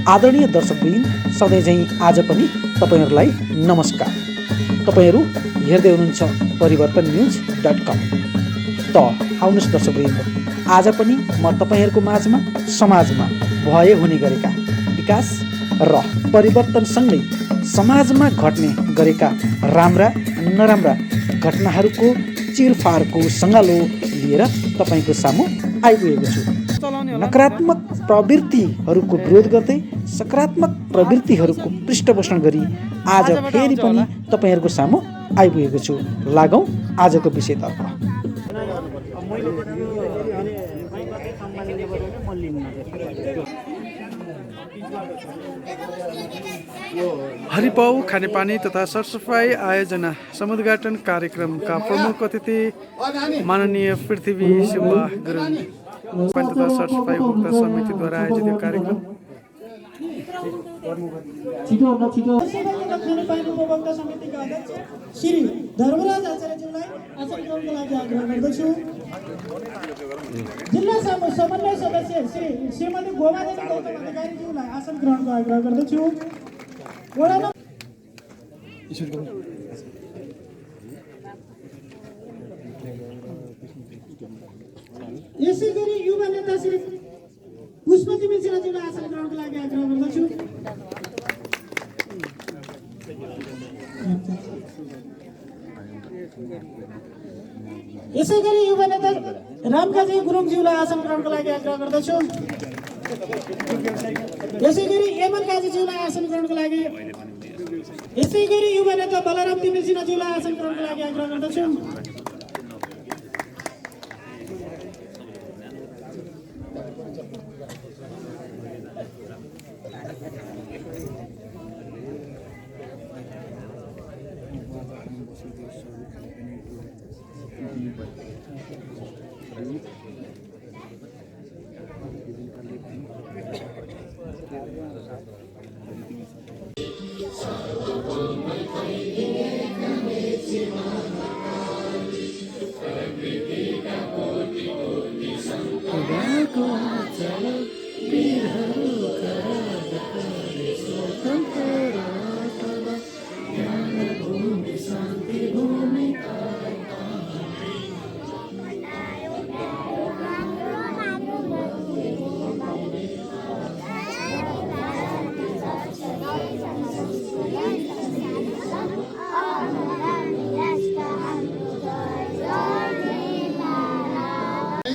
आदरणीय दर्शकवृन्द, सधैँ झैँ आज पनि तपाईहरुलाई नमस्कार। तपाईहरु हेर्दै हुनुहुन्छ परिवर्तनन्यूज.com। त आउनुहोस् दर्शकवृन्द, आज पनि म तपाईहरुको माझमा समाजमा भए हुने गरेका विकास र परिवर्तनसँगै समाजमा घट्ने गरेका राम्रा नराम्रा घटनाहरूको चिरफारको सङ्गालो लिएर तपाईको सामु आइपुगेको छु। नकारात्मक प्रवृत्तिहरूको विरोध गर्दै सकारात्मक प्रवृत्तिहरूको पृष्ठपोषण गरी आज फेरि पनि तपाईहरुको सामु आइपुगेको छु। लागौं आजको विषयतर्फ। हरिपाउ खानेपानी तथा सरसफाई आयोजना समुद्घाटन कार्यक्रमका प्रमुख अतिथि माननीय पृथ्वी सुब्बा गुरुङ तथा सरसफाई उपभोक्ता समितिद्वारा आयोजित यो कार्यक्रम उपभोक्ता समितिका अध्यक्ष श्री धर्मराज आचार्यज्यूलाई आसन ग्रहणको लागि आग्रह गर्दछु। जिल्ला समन्वय सदस्य श्रीमती गोमादेवी गौतम अधिकारीज्यूलाई आसन ग्रहणको आग्रह गर्दछु। यसै गरी युवा नेता श्री पुष्पति मिश्रज्यूलाई आसन ग्रहणको लागि आग्रह गर्दछु। यसै गरी युवा नेता रामकाजी गुरुङज्यूलाई आसन ग्रहणको लागि आग्रह गर्दछु। यसै गरी एमन काजीज्यूलाई आसन ग्रहणको लागि, यसै गरी युवा नेता बलराम तिमिल सिन्हाज्यूलाई आसन ग्रहणको लागि आग्रह गर्दछु।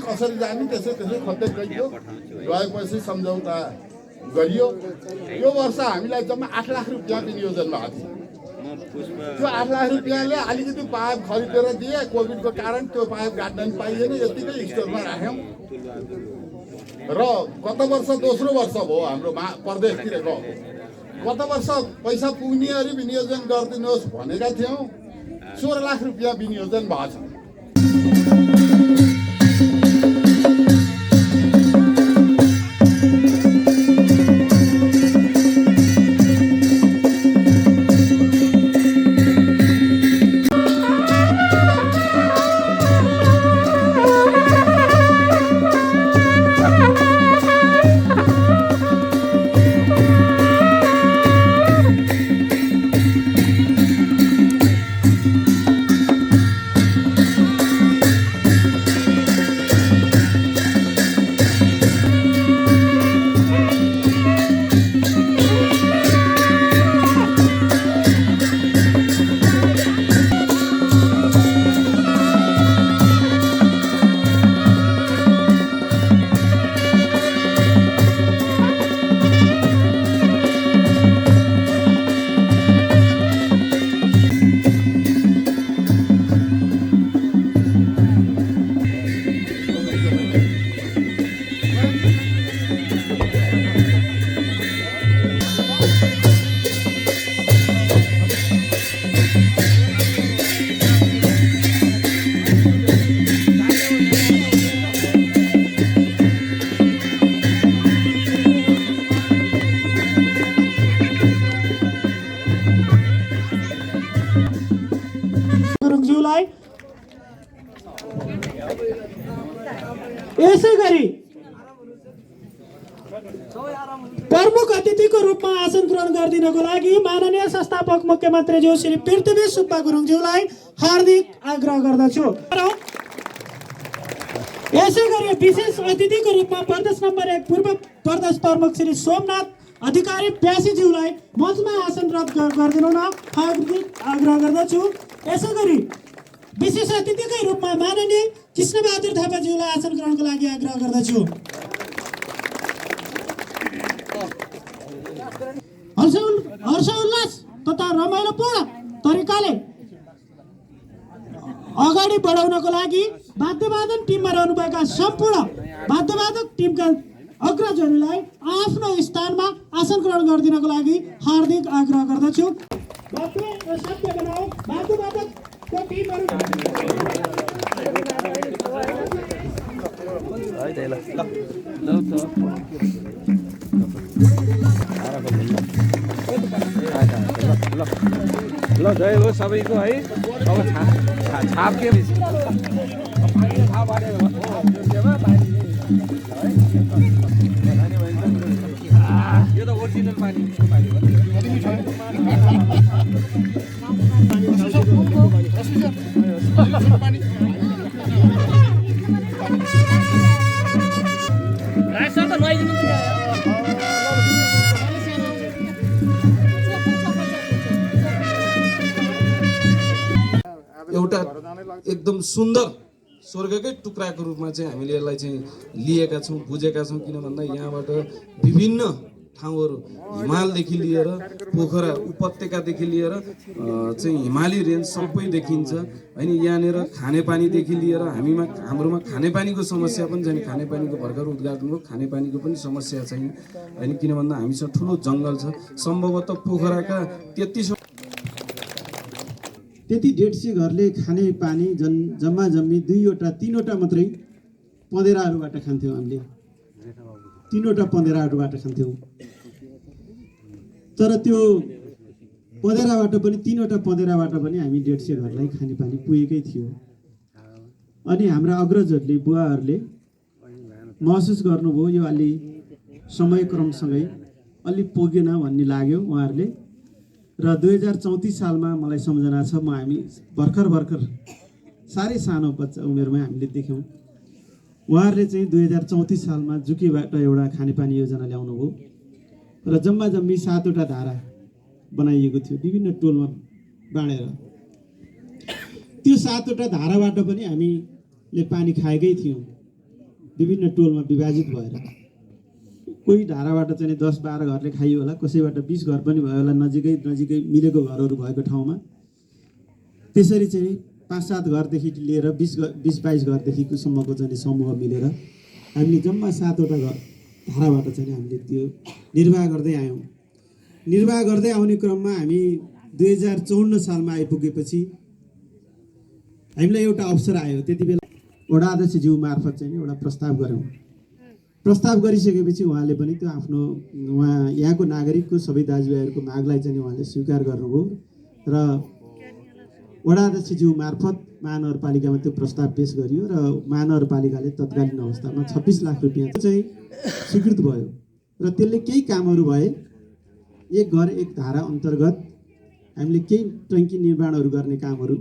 कसरी जाने त्यसै खत्तै गइयो, गएपछि सम्झौता गरियो। यो वर्ष हामीलाई जम्मा 8 लाख रुपियाँ विनियोजन भएको थियो। त्यो 8 लाख रुपियाँले अलिकति पाइप खरिदेर दिए, कोभिडको कारण त्यो पाइप गाड्न पनि पाइएन, यतिकै स्टोरमा राख्यौँ। र गत वर्ष दोस्रो वर्ष भयो हाम्रो परदेशतिर गएको। गत वर्ष पैसा पुग्ने गरी विनियोजन गरिदिनुहोस् भनेका थियौँ। 16 लाख रुपियाँ विनियोजन भएको छ। यसै गरी प्रमुख अतिथिको रूपमा आसन ग्रहण गरिदिनको लागि माननीय संस्थापक मुख्यमन्त्रीज्यू श्री पृथ्वी सुब्बा गुरुङज्यूलाई हार्दिक आग्रह गर्दछु। यसै गरी विशेष अतिथिको रूपमा प्रदेश नम्बर 1 पूर्व प्रदेश प्रमुख श्री सोमनाथ अधिकारी प्यासीज्यूलाई मञ्चमा आसन गरिदिनु न हार्दिक आग्रह गर्दछु। यसै गरी विशेष अतिथिकै रूपमा माननीय कृष्णबहादुर थापाज्यूलाई आसन ग्रहणको लागि आग्रह गर्दछु। हर्षोल्लास तथा रमाइलोपूर्ण तरिकाले अगाडि बढाउनको लागि वाद्यवादन टिममा रहनुभएका सम्पूर्ण वाद्यवादक टिमका अग्रजहरूलाई आफ्नो स्थानमा आसन ग्रहण गरिदिनको लागि हार्दिक आग्रह गर्दछु। वाद्यवादकको टिमहरू ल जय हो सबैको है। अब छाप के यो त ओरिजिनल पानी एउटा एकदम सुन्दर स्वर्गकै टुक्राको रूपमा चाहिँ हामीले यसलाई चाहिँ लिएका छौँ, बुझेका छौँ। किन भन्दा यहाँबाट विभिन्न ठाउँहरू हिमालदेखि लिएर पोखरा उपत्यकादेखि लिएर चाहिँ हिमाली रेन्ज सबै देखिन्छ होइन। यहाँनिर खानेपानीदेखि लिएर हाम्रोमा खानेपानीको समस्या पनि छैन। खानेपानीको भर्खर उद्घाटन भयो, खानेपानीको पनि समस्या छैन होइन। किन भन्दा हामीसँग ठुलो जङ्गल छ। सम्भवतः पोखराका 150 घरले खाने पानी जम्मा जम्मी 2-3 मात्रै पँधेराहरूबाट खान्थ्यौँ। हामीले 3 पँधेराहरूबाट खान्थ्यौँ। तर त्यो पँधेराबाट पनि 3 पँधेराबाट पनि हामी 150 घरलाई खानेपानी पुगेकै थियो। अनि हाम्रा अग्रजहरूले बुवाहरूले महसुस गर्नुभयो यो अलि समयक्रमसँगै अलि पुगेन भन्ने लाग्यो उहाँहरूले। र 2034 सालमा मलाई सम्झना छ, हामी भर्खर साह्रै सानो बच्चा उमेरमै हामीले देख्यौँ। उहाँहरूले चाहिँ 2034 सालमा जुकेबाट एउटा खानेपानी योजना ल्याउनु भयो र जम्मा जम्मी 7वटा धारा बनाइएको थियो विभिन्न टोलमा बाँडेर। त्यो 7वटा धाराबाट पनि हामीले पानी खाएकै थियौँ विभिन्न टोलमा विभाजित भएर। कोही धाराबाट चाहिँ 10-12 घरले खाइयो होला, कसैबाट 20 घर पनि भयो होला, नजिकै मिलेको घरहरू भएको ठाउँमा। त्यसरी चाहिँ 5-7 घरदेखि लिएर 20-22 घरदेखिको सम्मको चाहिँ समूह मिलेर हामीले जम्मा 7वटा धाराबाट चाहिँ हामीले त्यो निर्वाह गर्दै आयौँ। निर्वाह गर्दै आउने क्रममा हामी 2054 सालमा आइपुगेपछि हामीलाई एउटा अवसर आयो। त्यति बेला वडा अध्यक्षज्यू मार्फत चाहिँ एउटा प्रस्ताव गऱ्यौँ। प्रस्ताव गरिसकेपछि उहाँले पनि त्यो आफ्नो यहाँको नागरिकको सबै दाजुभाइहरूको मागलाई चाहिँ उहाँले स्वीकार गर्नुभयो र वडा अध्यक्षज्यू मार्फत महानगरपालिकामा त्यो प्रस्ताव पेश गरियो र महानगरपालिकाले तत्कालीन अवस्थामा 26 लाख रुपियाँ चाहिँ स्वीकृत भयो र त्यसले केही कामहरू भए। एक घर एक धारा अन्तर्गत हामीले केही टङ्की निर्माणहरू गर्ने कामहरू,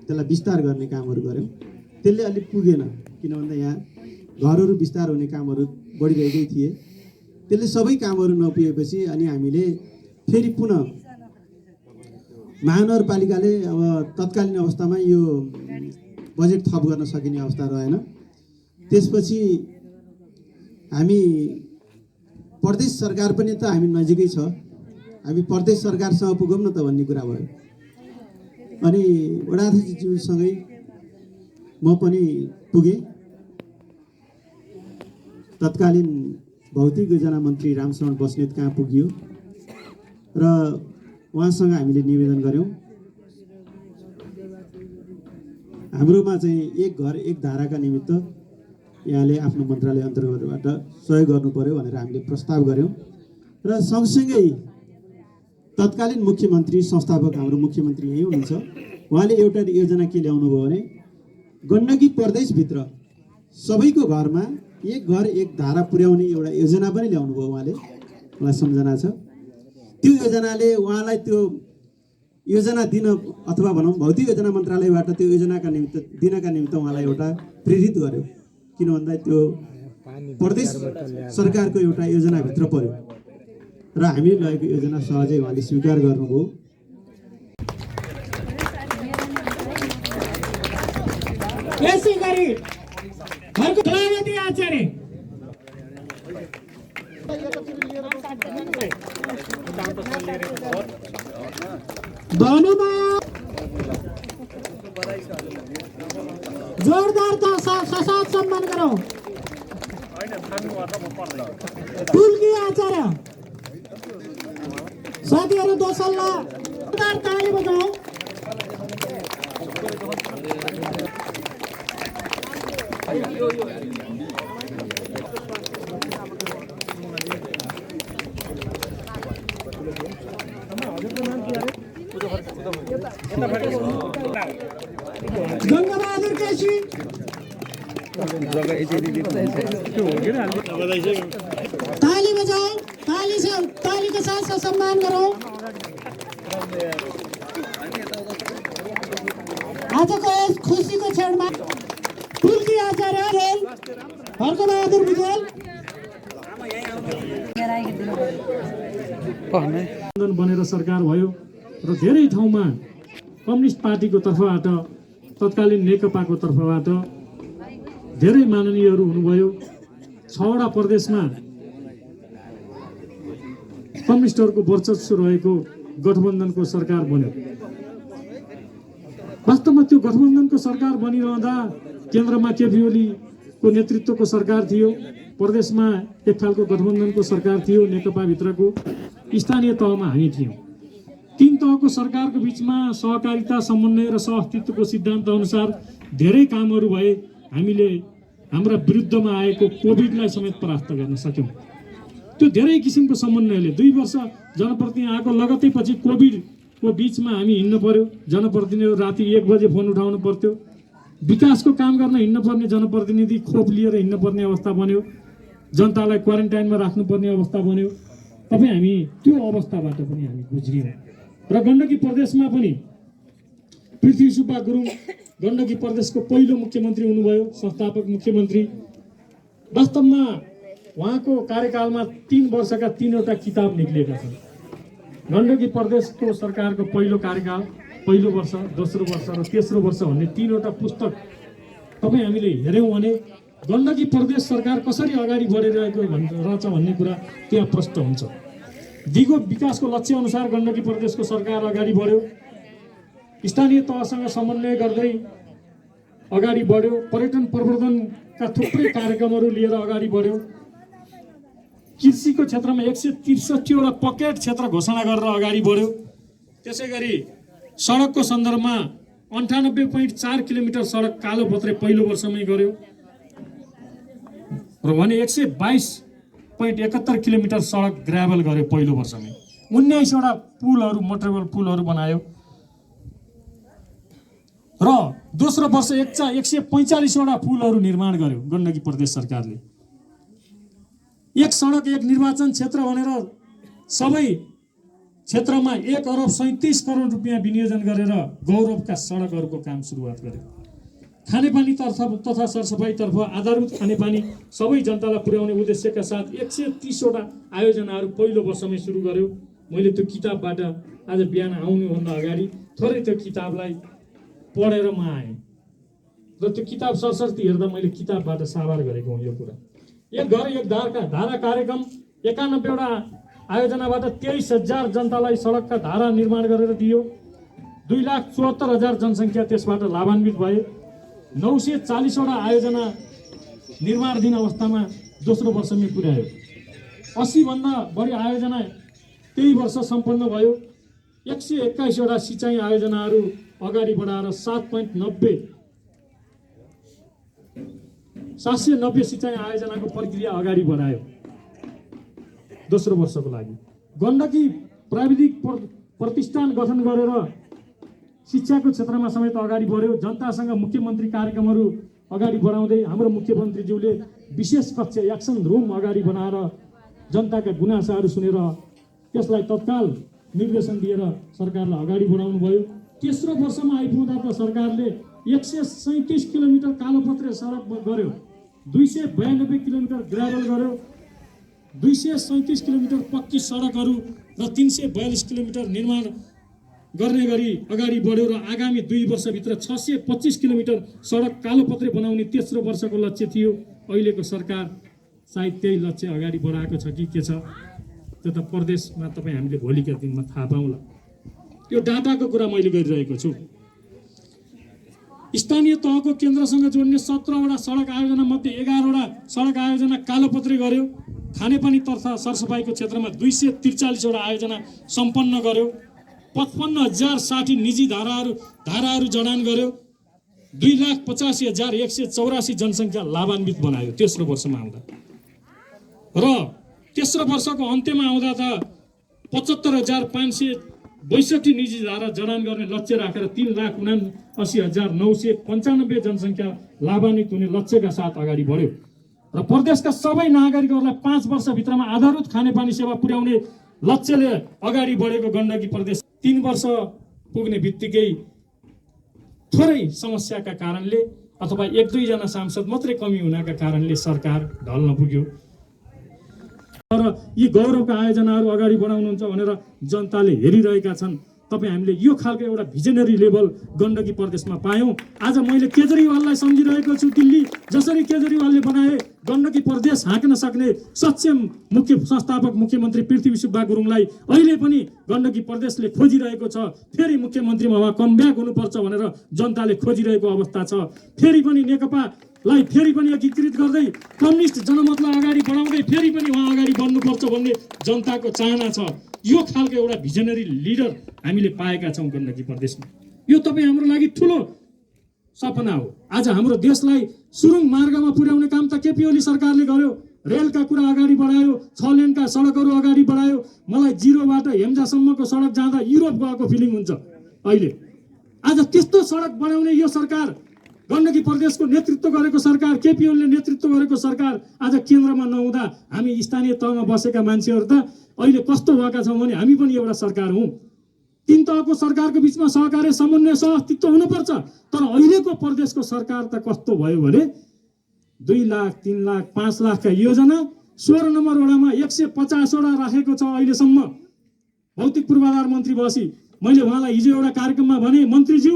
त्यसलाई विस्तार गर्ने कामहरू गऱ्यौँ। त्यसले अलिक पुगेन, किन भन्दा यहाँ घरहरू विस्तार हुने कामहरू बढिरहेकै थिए। त्यसले सबै कामहरू नपुगेपछि अनि हामीले फेरि पुनः महानगरपालिकाले अब तत्कालीन अवस्थामा यो बजेट थप गर्न सकिने अवस्था रहेन। त्यसपछि हामी प्रदेश सरकार पनि त हामी नजिकै छ, हामी प्रदेश सरकारसँग पुगौँ न त भन्ने कुरा भयो। अनि वडा अध्यक्षज्यूसँगै म पनि पुगेँ। तत्कालीन भौतिक योजना मन्त्री रामशरण बस्नेत कहाँ पुगियो र उहाँसँग हामीले निवेदन गऱ्यौँ। हाम्रोमा चाहिँ एक घर एक धाराका निमित्त यहाँले आफ्नो मन्त्रालय अन्तर्गतबाट सहयोग गर्नु पर्यो भनेर हामीले प्रस्ताव गऱ्यौँ। र सँगसँगै तत्कालीन मुख्यमन्त्री संस्थापक हाम्रो मुख्यमन्त्री यही हुनुहुन्छ, उहाँले एउटा योजना के ल्याउनु भयो भने गण्डकी प्रदेशभित्र सबैको घरमा एक घर एक धारा पुर्याउने एउटा योजना पनि ल्याउनु भयो उहाँले। मलाई सम्झना छ। त्यो योजनाले उहाँलाई त्यो योजना दिन अथवा भनौँ भौतिक योजना मन्त्रालयबाट त्यो योजनाका निमित्त दिनका निमित्त उहाँलाई एउटा प्रेरित गर्यो, किन भन्दा त्यो प्रदेश सरकारको एउटा योजनाभित्र पर्यो र हामीले लगेको योजना सहजै उहाँले स्वीकार गर्नुभयो। यसै गरी घरको कलावती आचार्य धनुमा जोरदार साथ सम्मान गरौँ। पुल्की आचार्य साथीहरू दोसल्ला जोरदार ताली बजाऊ। गंगाबहादुर केसी ताली बजाओ, ताली के साथ सम्मान करो। आज को इस खुशी को क्षण में पुल्की आचार्य हर्कबहादुर भुजेल बनेर सरकार भयो र धेरै ठाउँमा कम्युनिस्ट पार्टीको तर्फबाट तत्कालीन नेकपाको तर्फबाट धेरै माननीयहरू हुनुभयो। 6वटा प्रदेशमा कम्युनिस्टहरूको वर्चस्व रहेको गठबन्धनको सरकार बन्यो। वास्तवमा त्यो गठबन्धनको सरकार बनिरहँदा केन्द्रमा केपी ओलीको नेतृत्वको सरकार थियो, प्रदेशमा एक खालको गठबन्धनको सरकार थियो, नेकपाभित्रको स्थानीय तहमा हामी थियौँ। 3 तहको सरकारको बिचमा सहकारिता, समन्वय र सहअस्तित्वको सिद्धान्त अनुसार धेरै कामहरू भए। हामीले हाम्रा विरुद्धमा आएको कोभिडलाई समेत परास्त गर्न सक्यौँ। त्यो धेरै किसिमको समन्वयले 2 वर्ष जनप्रतिनिधि आएको लगत्तै पछि कोभिडको बिचमा हामी हिँड्नु पर्यो। जनप्रतिनिधिहरू राति 1 बजे फोन उठाउनु पर्थ्यो। विकासको काम गर्न हिँड्नु पर्ने जनप्रतिनिधि खोप लिएर हिँड्नु पर्ने अवस्था बन्यो। जनतालाई क्वारेन्टाइनमा राख्नुपर्ने अवस्था बन्यो। तपाईँ हामी त्यो अवस्थाबाट पनि हामी गुज्रियौँ। र गण्डकी प्रदेशमा पनि पृथ्वी सुब्बा गुरुङ गण्डकी प्रदेशको पहिलो मुख्यमन्त्री हुनुभयो, संस्थापक मुख्यमन्त्री। वास्तवमा उहाँको कार्यकालमा 3 वर्षका 3वटा किताब निक्लिएका छन्। गण्डकी प्रदेशको सरकारको पहिलो कार्यकाल, पहिलो वर्ष, दोस्रो वर्ष र तेस्रो वर्ष भन्ने 3वटा पुस्तक तपाईँ हामीले हेऱ्यौँ भने गण्डकी प्रदेश सरकार कसरी अगाडि बढिरहेको रहेछ भन्ने कुरा त्यहाँ प्रष्ट हुन्छ। दिगो विकासको लक्ष्य अनुसार गण्डकी प्रदेशको सरकार अगाडि बढ्यो। स्थानीय तहसँग समन्वय गर्दै अगाडि बढ्यो। पर्यटन प्रवर्धनका थुप्रै कार्यक्रमहरू लिएर अगाडि बढ्यो। कृषिको क्षेत्रमा 163वटा पकेट क्षेत्र घोषणा गरेर अगाडि बढ्यो। त्यसै गरी सडकको सन्दर्भमा 98.4 किलोमिटर सडक कालोपत्रे पहिलो वर्षमै गर्यो र भने 122.71 किलोमिटर सडक ग्राभल गर्यो पहिलो वर्षमै। 19वटा पुलहरू, मोटरेबल पुलहरू बनायो र दोस्रो वर्ष 145वटा पुलहरू निर्माण गर्यो गण्डकी प्रदेश सरकारले। एक सडक एक निर्वाचन क्षेत्र भनेर सबै क्षेत्रमा 1 अरब 37 करोड रुपियाँ विनियोजन गरेर गौरवका सडकहरूको काम सुरुवात गर्यो। खानेपानी तथा सरसफाइतर्फ आधारभूत खानेपानी सबै जनतालाई पुर्याउने उद्देश्यका साथ 130वटा आयोजनाहरू पहिलो वर्षमै सुरु गर्यो। मैले त्यो किताबबाट आज बिहान आउनुभन्दा अगाडि थोरै त्यो किताबलाई पढेर म आएँ र त्यो किताब सरसर्ती हेर्दा मैले किताबबाट साभार गरेको हुँ। यो कुरा एक घर एक धारा कार्यक्रम 91वटा आयोजनाबाट 23,000 जनतालाई सडकका धारा निर्माण गरेर दियो। 2,74,000 जनसङ्ख्या त्यसबाट लाभान्वित भए। 940वटा आयोजना निर्माणधीन अवस्थामा दोस्रो वर्षमै पुर्यायो। 80 भन्दा बढी आयोजना त्यही वर्ष सम्पन्न भयो। 121वटा सिँचाइ आयोजनाहरू अगाडि बढाएर 790 सिँचाइ आयोजनाको प्रक्रिया अगाडि बढायो दोस्रो वर्षको लागि। गण्डकी प्राविधिक प्रतिष्ठान गठन गरेर शिक्षाको क्षेत्रमा समेत अगाडि बढ्यो। जनतासँग मुख्यमन्त्री कार्यक्रमहरू अगाडि बढाउँदै हाम्रो मुख्यमन्त्रीज्यूले विशेष कक्ष एक्सन रुम अगाडि बनाएर जनताका गुनासाहरू सुनेर त्यसलाई तत्काल निर्देशन दिएर सरकारलाई अगाडि बढाउनु भयो। तेस्रो वर्षमा आइपुग्दा त सरकारले 137 किलोमिटर कालोपत्रे सडक गर्यो, 292 किलोमिटर ग्राभल गर्यो, 237 किलोमिटर पक्की सडकहरू र 342 किलोमिटर निर्माण गर्ने गरी अगाडि बढ्यो र आगामी 2 वर्षभित्र 625 किलोमिटर सडक कालोपत्रे बनाउने तेस्रो वर्षको लक्ष्य थियो। अहिलेको सरकार सायद त्यही लक्ष्य अगाडि बढाएको छ कि के छ त्यो त प्रदेशमा तपाईँ हामीले भोलिका दिनमा थाहा पाउँला। यो डाटाको कुरा मैले गरिरहेको छु। स्थानीय तहको केन्द्रसँग जोड्ने 17वटा सडक आयोजना मध्ये 11वटा सडक आयोजना कालोपत्रे गर्यो। खानेपानी तथा सरसफाइको क्षेत्रमा 243वटा आयोजना सम्पन्न गर्यो। 55,060 निजी धाराहरू जडान गर्यो। 2,85,184 जनसङ्ख्या लाभान्वित बनायो तेस्रो वर्षमा आउँदा। र तेस्रो वर्षको अन्त्यमा आउँदा त 75,562 निजी धारा जडान गर्ने लक्ष्य राखेर 3,79,995 जनसङ्ख्या लाभान्वित हुने लक्ष्यका साथ अगाडि बढ्यो। र प्रदेशका सबै नागरिकहरूलाई 5 वर्षभित्रमा आधारभूत खानेपानी सेवा पुर्याउने लक्ष्यले अगाडि बढेको गण्डकी प्रदेश 3 वर्ष पुग्ने बित्तिकै थोरै समस्याका कारणले अथवा 1-2 जना सांसद मात्रै कमी हुनाका कारणले सरकार ढल्न पुग्यो। तर यी गौरवका आयोजनाहरू अगाडि बढाउनुहुन्छ भनेर जनताले हेरिरहेका छन्। तपाईँ हामीले यो खालको एउटा भिजनरी लेभल गण्डकी प्रदेशमा पायौँ। आज मैले केजरीवाललाई सम्झिरहेको छु। दिल्ली जसरी केजरीवालले बनाए गण्डकी प्रदेश हाँक्न सक्ने सक्षम संस्थापक मुख्यमन्त्री पृथ्वी सुब्बा गुरुङलाई अहिले पनि गण्डकी प्रदेशले खोजिरहेको छ। फेरि मुख्यमन्त्रीमा उहाँ कमब्याक हुनुपर्छ भनेर जनताले खोजिरहेको अवस्था छ। फेरि पनि नेकपालाई फेरि पनि एकीकृत गर्दै कम्युनिस्ट जनमतलाई अगाडि बढाउँदै फेरि पनि उहाँ अगाडि बढ्नुपर्छ भन्ने जनताको चाहना छ। यो खालको एउटा भिजनरी लिडर हामीले पाएका छौँ गण्डकी प्रदेशमा। यो तपाईँ हाम्रो लागि ठुलो सपना हो। आज हाम्रो देशलाई सुरुङ मार्गमा पुर्याउने काम त केपी ओली सरकारले गर्यो। रेलका कुरा अगाडि बढायो, 6 लेनका सडकहरू अगाडि बढायो। मलाई जिरोबाट हेम्जासम्मको सडक जाँदा युरोप गएको फिलिङ हुन्छ अहिले। आज त्यस्तो सडक बनाउने यो सरकार, गण्डकी प्रदेशको नेतृत्व गरेको सरकार, केपी ओलीले नेतृत्व गरेको सरकार आज केन्द्रमा नहुँदा हामी स्थानीय तहमा बसेका मान्छेहरू त अहिले कस्तो भएका छौँ भने हामी पनि एउटा सरकार हौँ। 3 तहको सरकारको बिचमा सहकार्य समन्वय सहअस्तित्व हुनुपर्छ। तर अहिलेको प्रदेशको सरकार त कस्तो भयो भने 2 लाख 3 लाख 5 लाखका योजना 16 नम्बर वडामा 150वटा राखेको छ अहिलेसम्म। भौतिक पूर्वाधार मन्त्री बसी मैले उहाँलाई हिजो एउटा कार्यक्रममा भने, मन्त्रीज्यू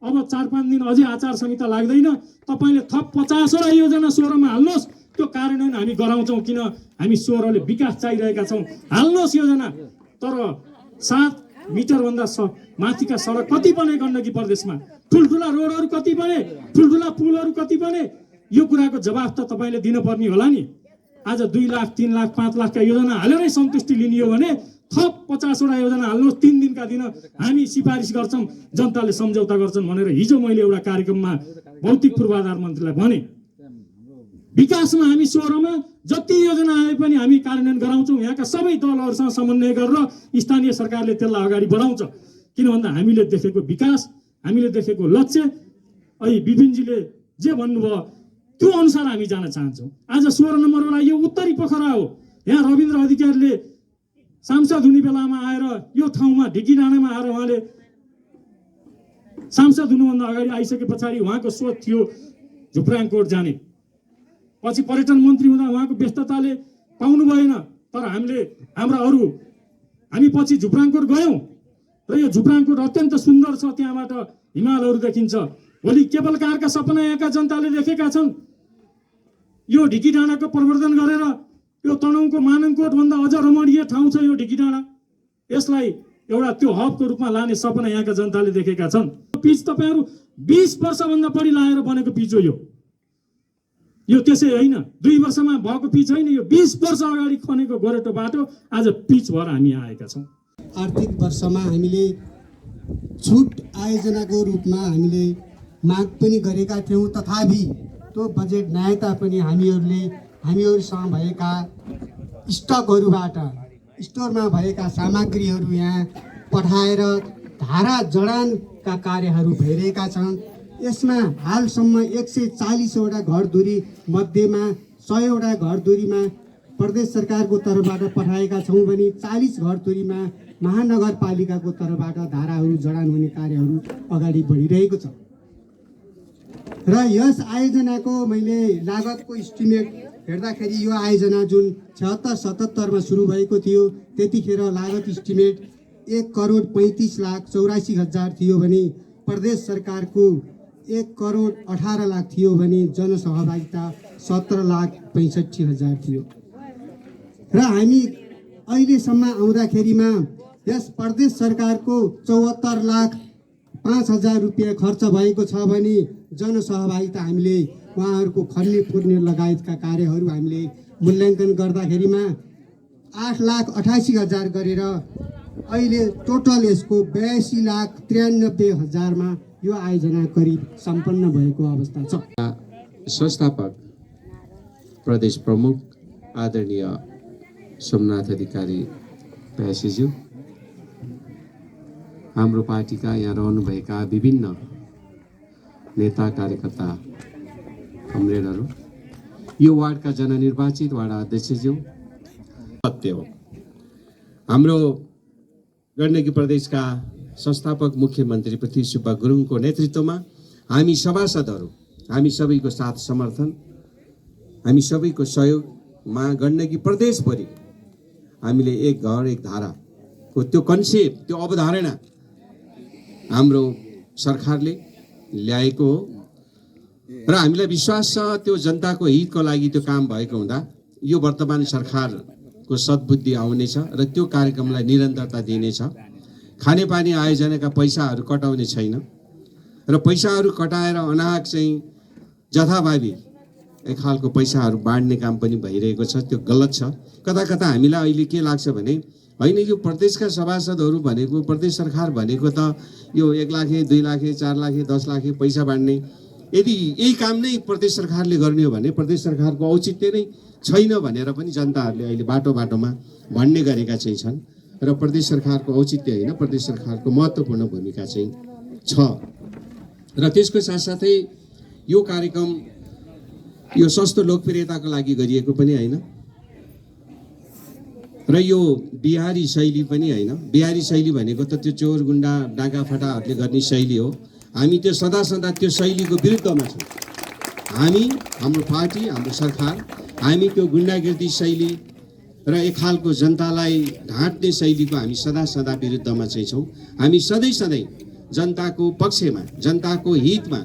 अब 4-5 दिन अझै आचार संहिता लाग्दैन, तपाईँले थप 50वटा योजना 16 मा हाल्नुहोस्। त्यो कार्यान्वयन हामी गराउँछौँ, किन हामी 16ले विकास चाहिरहेका छौँ। हाल्नुहोस् योजना। तर 7 मिटरभन्दा माथिका सडक कति बने गण्डकी प्रदेशमा? ठुल्ठुला रोडहरू कति बने? ठुल्ठुला पुलहरू कति बने? यो कुराको जवाफ त तपाईँले दिनुपर्ने होला नि। आज 2 लाख 3 लाख 5 लाखका योजना हालेरै सन्तुष्टि लिने हो भने थप 50वटा योजना हाल्नुहोस्। 3 दिनका दिन हामी सिफारिस गर्छौँ, जनताले सम्झौता गर्छन् भनेर हिजो मैले एउटा कार्यक्रममा भौतिक पूर्वाधार मन्त्रीलाई भने। विकासमा हामी 16 मा जति योजना आए पनि हामी कार्यान्वयन गराउँछौँ। यहाँका सबै दलहरूसँग समन्वय गरेर स्थानीय सरकारले त्यसलाई अगाडि बढाउँछ। किन भन्दा हामीले देखेको विकास, हामीले देखेको लक्ष्य, अहिले विपिनजीले जे भन्नुभयो त्यो अनुसार हामी जान चाहन्छौँ। आज 16 नम्बरबाट यो उत्तरी पोखरा हो। यहाँ रविन्द्र अधिकारीले सांसद हुने बेलामा आएर यो ठाउँमा ढिकी डाँडामा आएर उहाँले सांसद हुनुभन्दा अगाडि आइसके पछाडि उहाँको सोच थियो झुप्राङकोट जाने। पछि पर्यटन मन्त्री हुँदा उहाँको व्यस्तताले पाउनु भएन। तर हामी पछि झुप्राङकोट गयौँ र यो झुप्राङकोट अत्यन्त सुन्दर छ। त्यहाँबाट हिमालहरू देखिन्छ। भोलि केबल कारका सपना यहाँका जनताले देखेका छन्। यो ढिकी डाँडाको प्रवर्धन गरेर यो तनहुँको मानङकोट भन्दा अझ रमणीय ठाउँ छ यो ढिकी डाँडा। यसलाई एउटा त्यो हबको रूपमा लाने सपना यहाँका जनताले देखेका छन्। पिच तपाईँहरू 20 वर्षभन्दा बढी लाएर बनेको पिच हो यो त्यसै होइन, 2 वर्षमा भएको पिच होइन, यो 20 वर्ष अगाडि खनेको गोरेटो बाटो आज पिच भएर हामी आएका छौँ। आर्थिक वर्षमा हामीले छुट आयोजनाको रूपमा हामीले माग पनि गरेका थियौँ। तथापि त्यो बजेट नआए तापनि हामीहरूसँग भएका स्टकहरूबाट स्टोरमा भएका सामग्रीहरू यहाँ पठाएर धारा जडानका कार्यहरू भइरहेका छन्। यसमा हालसम्म 140वटा घरधुरी मध्येमा 100वटा घरधुरीमा प्रदेश सरकारको तर्फबाट पठाएका छौँ भने 40 घरधुरीमा महानगरपालिकाको तर्फबाट धाराहरू जडान हुने कार्यहरू अगाडि बढिरहेको छ। र यस आयोजनाको मैले लागतको इस्टिमेट हेर्दाखेरि यो आयोजना जुन 76-77 सुरु भएको थियो त्यतिखेर लागत इस्टिमेट 1,35,84,000 थियो भने प्रदेश सरकारको 1,18,00,000 थियो भने जनसहभागिता 17,65,000 थियो। र हामी अहिलेसम्म आउँदाखेरिमा यस प्रदेश सरकारको 74,05,000 रुपियाँ खर्च भएको छ भने जनसहभागिता हामीले उहाँहरूको खन्ने पुर्ने लगायतका कार्यहरू हामीले मूल्याङ्कन गर्दाखेरिमा 8,88,000 गरेर अहिले टोटल यसको 82,93,000 यो आयोजना करिब सम्पन्न भएको अवस्था छ। संस्थापक प्रदेश प्रमुख आदरणीय सोमनाथ अधिकारी प्यासीज्यू, हाम्रो पार्टीका यहाँ रहनुभएका विभिन्न नेता कार्यकर्ता कमरेडहरू, यो वार्डका जननिर्वाचित वार्ड अध्यक्षज्यू, सत्य हो हाम्रो गण्डकी प्रदेशका संस्थापक मुख्यमन्त्री पृथ्वी सुब्बा गुरुङको नेतृत्वमा हामी सभासदहरू, हामी सबैको साथ समर्थन, हामी सबैको सहयोगमा गण्डकी प्रदेशभरि हामीले एक घर एक धाराको त्यो कन्सेप्ट, त्यो अवधारणा हाम्रो सरकारले ल्याएको हो र हामीलाई विश्वास छ त्यो जनताको हितको लागि त्यो काम भएको हुँदा यो वर्तमान सरकारको सद्बुद्धि आउनेछ र त्यो कार्यक्रमलाई निरन्तरता दिनेछ। खानेपानी आयोजनाका पैसाहरू कटाउने छैन र पैसाहरू कटाएर अनाहक चाहिँ जथाभावी एक खालको पैसाहरू बाँड्ने काम पनि भइरहेको छ, त्यो गलत छ। कता कता हामीलाई अहिले के लाग्छ भने होइन यो प्रदेशका सभासदहरू भनेको, प्रदेश सरकार भनेको त यो 1 लाख 2 लाख 4 लाख 10 लाख पैसा बाँड्ने, यदि यही काम नै प्रदेश सरकारले गर्ने हो भने प्रदेश सरकारको औचित्य नै छैन भनेर पनि जनताहरूले अहिले बाटो बाटोमा भन्ने गरेका चाहिँ छन् र प्रदेश सरकारको औचित्य होइन, प्रदेश सरकारको महत्त्वपूर्ण भूमिका चाहिँ छ। र त्यसको साथसाथै यो कार्यक्रम यो सस्तो लोकप्रियताको लागि गरिएको पनि होइन र यो बिहारी शैली पनि होइन। बिहारी शैली भनेको त त्यो चोर गुन्डा डाँगाफटाहरूले गर्ने शैली हो। हामी त्यो सदा सदा त्यो शैलीको विरुद्धमा छौँ। हामी, हाम्रो पार्टी, हाम्रो सरकार, हामी त्यो गुन्डागिर्दी शैली र एक खालको जनतालाई ढाँट्ने शैलीको हामी सदा सदा विरुद्धमा चाहिँ छौँ। हामी सधैँ सधैँ जनताको पक्षमा, जनताको हितमा,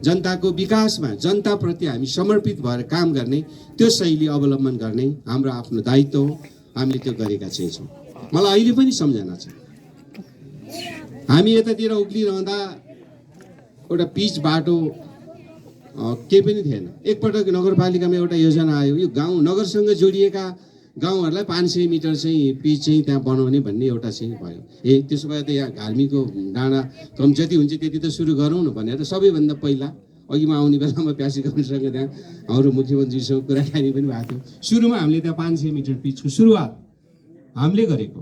जनताको विकासमा, जनताप्रति हामी समर्पित भएर काम गर्ने, त्यो शैली अवलम्बन गर्ने हाम्रो आफ्नो दायित्व हो। हामीले त्यो गरेका चाहिँ छौँ। मलाई अहिले पनि सम्झना छ, हामी यतातिर उक्लिरहँदा एउटा पिच बाटो केही पनि थिएन। एकपटक नगरपालिकामा एउटा योजना आयो, यो गाउँ नगरसँग जोडिएका गाउँहरूलाई 500 मिटर चाहिँ पिच चाहिँ त्यहाँ बनाउने भन्ने एउटा चाहिँ भयो। त्यसो भए त यहाँ घार्मीको डाँडा कम जति हुन्छ त्यति त सुरु गरौँ न भनेर सबैभन्दा पहिला अघिमा आउने बेलामा प्यासी गभर्नरसँग त्यहाँ हाम्रो मुख्यमन्त्रीसँग कुराकानी पनि भएको थियो। सुरुमा हामीले त्यहाँ 500 मिटर पिचको सुरुवात हामीले गरेको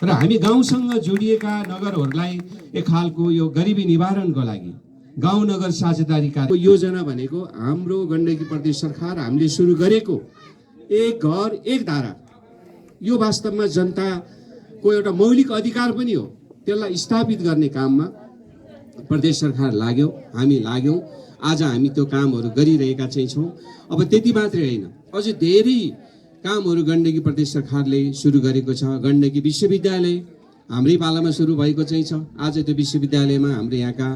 र हामी गाउँसँग जोडिएका नगरहरूलाई एक खालको यो गरिबी निवारणको लागि गाउँ नगर साझेदारीका योजना भनेको हाम्रो गण्डकी प्रदेश सरकार हामीले सुरु गरेको एक घर एक धारा, यो वास्तवमा जनताको एउटा मौलिक अधिकार पनि हो। त्यसलाई स्थापित गर्ने काममा प्रदेश सरकार लाग्यो, हामी लाग्यौँ। आज हामी त्यो कामहरू गरिरहेका चाहिँ छौँ। अब त्यति मात्रै होइन, अझ धेरै कामहरू गण्डकी प्रदेश सरकारले सुरु गरेको छ। गण्डकी विश्वविद्यालय हाम्रै पालामा सुरु भएको चाहिँ छ। आज त्यो विश्वविद्यालयमा हाम्रो यहाँका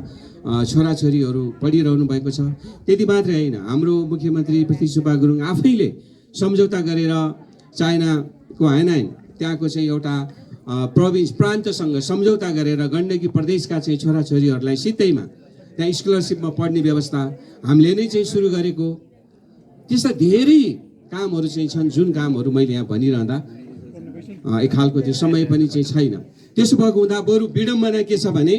छोराछोरीहरू पढिरहनु भएको छ। त्यति मात्रै होइन, हाम्रो मुख्यमन्त्री पृथ्वी सुब्बा गुरुङ आफैले सम्झौता गरेर चाइनाको हाइनाइन त्यहाँको चाहिँ एउटा प्रोभिन्स प्रान्तसँग सम्झौता गरेर गण्डकी प्रदेशका चाहिँ छोराछोरीहरूलाई सित्तैमा त्यहाँ स्कलरसिपमा पढ्ने व्यवस्था हामीले नै चाहिँ सुरु गरेको। त्यस्ता धेरै कामहरू चाहिँ छन् जुन कामहरू मैले यहाँ भनिरहँदा एक खालको त्यो समय पनि चाहिँ छैन। त्यसो भएको हुँदा बरु विडम्बना के छ भने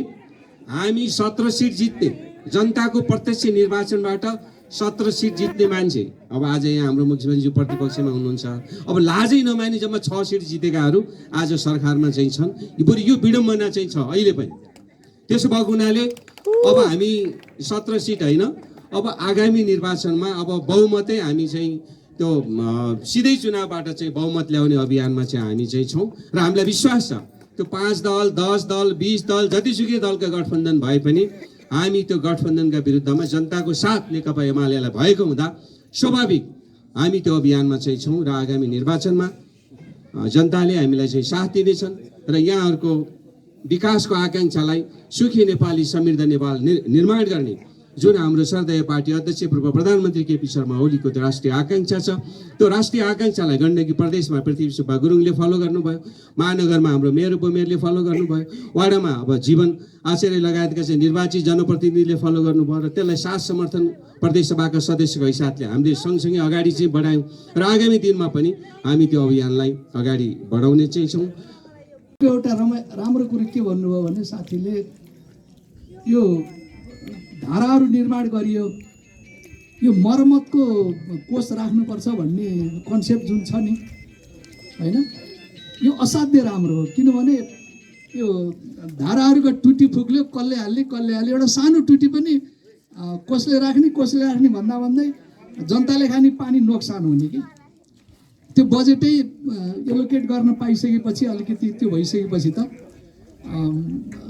हामी 17 सिट जित्ने, जनताको प्रत्यक्ष निर्वाचनबाट 17 सिट जित्ने मान्छे, अब आज यहाँ हाम्रो मुख्यमन्त्रीज्यू प्रतिपक्षमा हुनुहुन्छ, अब लाजै नमानी जम्मा 6 सिट जितेकाहरू आज सरकारमा चाहिँ छन्। बरु यो विडम्बना चाहिँ छ अहिले पनि। त्यसो भएको हुनाले अब हामी 17 सिट होइन, अब आगामी निर्वाचनमा अब बहुमतै हामी चाहिँ त्यो सिधै चुनावबाट चाहिँ बहुमत ल्याउने अभियानमा चाहिँ हामी चाहिँ छौँ र हामीलाई विश्वास छ त्यो 5 दल 10 दल 20 दल जतिसुकै दलका गठबन्धन भए पनि हामी त्यो गठबन्धनका विरुद्धमा जनताको साथ नेकपा एमालेलाई भएको हुँदा स्वाभाविक हामी त्यो अभियानमा चाहिँ छौँ र आगामी निर्वाचनमा जनताले हामीलाई चाहिँ साथ दिनेछन् र यहाँहरूको विकासको आकाङ्क्षालाई सुखी नेपाली समृद्ध नेपाल निर्माण गर्ने जुन हाम्रो सर्वदलीय पार्टी अध्यक्ष पूर्व प्रधानमन्त्री केपी शर्मा ओलीको त्यो राष्ट्रिय आकाङ्क्षा छ त्यो राष्ट्रिय आकाङ्क्षालाई गण्डकी प्रदेशमा पृथ्वी सुब्बा गुरुङले फलो गर्नुभयो, महानगरमा हाम्रो मेयर उपमेयरले फलो गर्नुभयो, वाडामा अब जीवन आचार्य लगायतका चाहिँ निर्वाचित जनप्रतिनिधिले फलो गर्नुभयो र त्यसलाई साथ समर्थन प्रदेशसभाका सदस्यको हिसाबले हामीले सँगसँगै अगाडि चाहिँ बढायौँ र आगामी दिनमा पनि हामी त्यो अभियानलाई अगाडि बढाउने चाहिँ छौँ। एउटा राम्रो कुरो के भन्नुभयो भने साथीले यो धाराहरू निर्माण गरियो, यो मर्मतको कोष राख्नुपर्छ भन्ने कन्सेप्ट जुन छ नि हैन, यो असाध्य राम्रो हो। किनभने यो धाराहरूको टुटी फुक्ल्यो, कसले हाल्ने एउटा सानो टुटी पनि कसले राख्ने भन्दा भन्दै जनताले खाने पानी नोक्सान हुने कि त्यो बजेटै एलोकेट गर्न पाइसकेपछि अलिकति त्यो भइसकेपछि त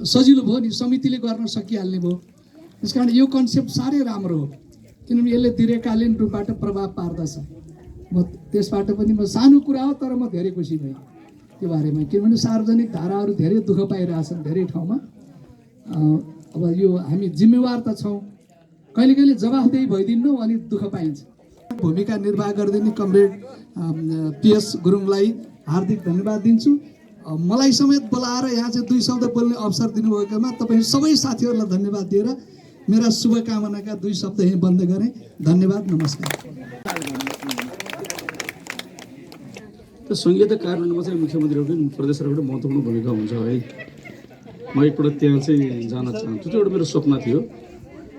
सजिलो भयो नि, समितिले गर्न सकिहाल्ने भयो। त्यस कारण यो कन्सेप्ट साह्रै राम्रो हो किनभने यसले दीर्घकालीन रूपबाट प्रभाव पार्दछ। म त्यसबाट पनि म सानो कुरा हो तर म धेरै खुसी भएँ त्यो बारेमा, किनभने सार्वजनिक धाराहरू धेरै दुःख पाइरहेछन् धेरै ठाउँमा। अब यो हामी जिम्मेवार त छौँ, कहिले कहिले जवाफदेही भइदिन्नौँ अनि दुःख पाइन्छ। भूमिका निर्वाह गरिदिने कमरेड PS गुरुङलाई हार्दिक धन्यवाद दिन्छु। मलाई समेत बोलाएर यहाँ चाहिँ 2 शब्द बोल्ने अवसर दिनुभएकोमा तपाईँ सबै साथीहरूलाई धन्यवाद दिएर मेरा शुभकामनाका 2 शब्द यहीँ बन्द गरेँ। धन्यवाद, नमस्कार। त संहिता कार्यान्वयनमा चाहिँ मुख्यमन्त्रीहरूको प्रदेशहरूको महत्त्वपूर्ण भूमिका हुन्छ है। म एकपल्ट त्यहाँ चाहिँ जान चाहन्छु, त्यो एउटा मेरो सपना थियो,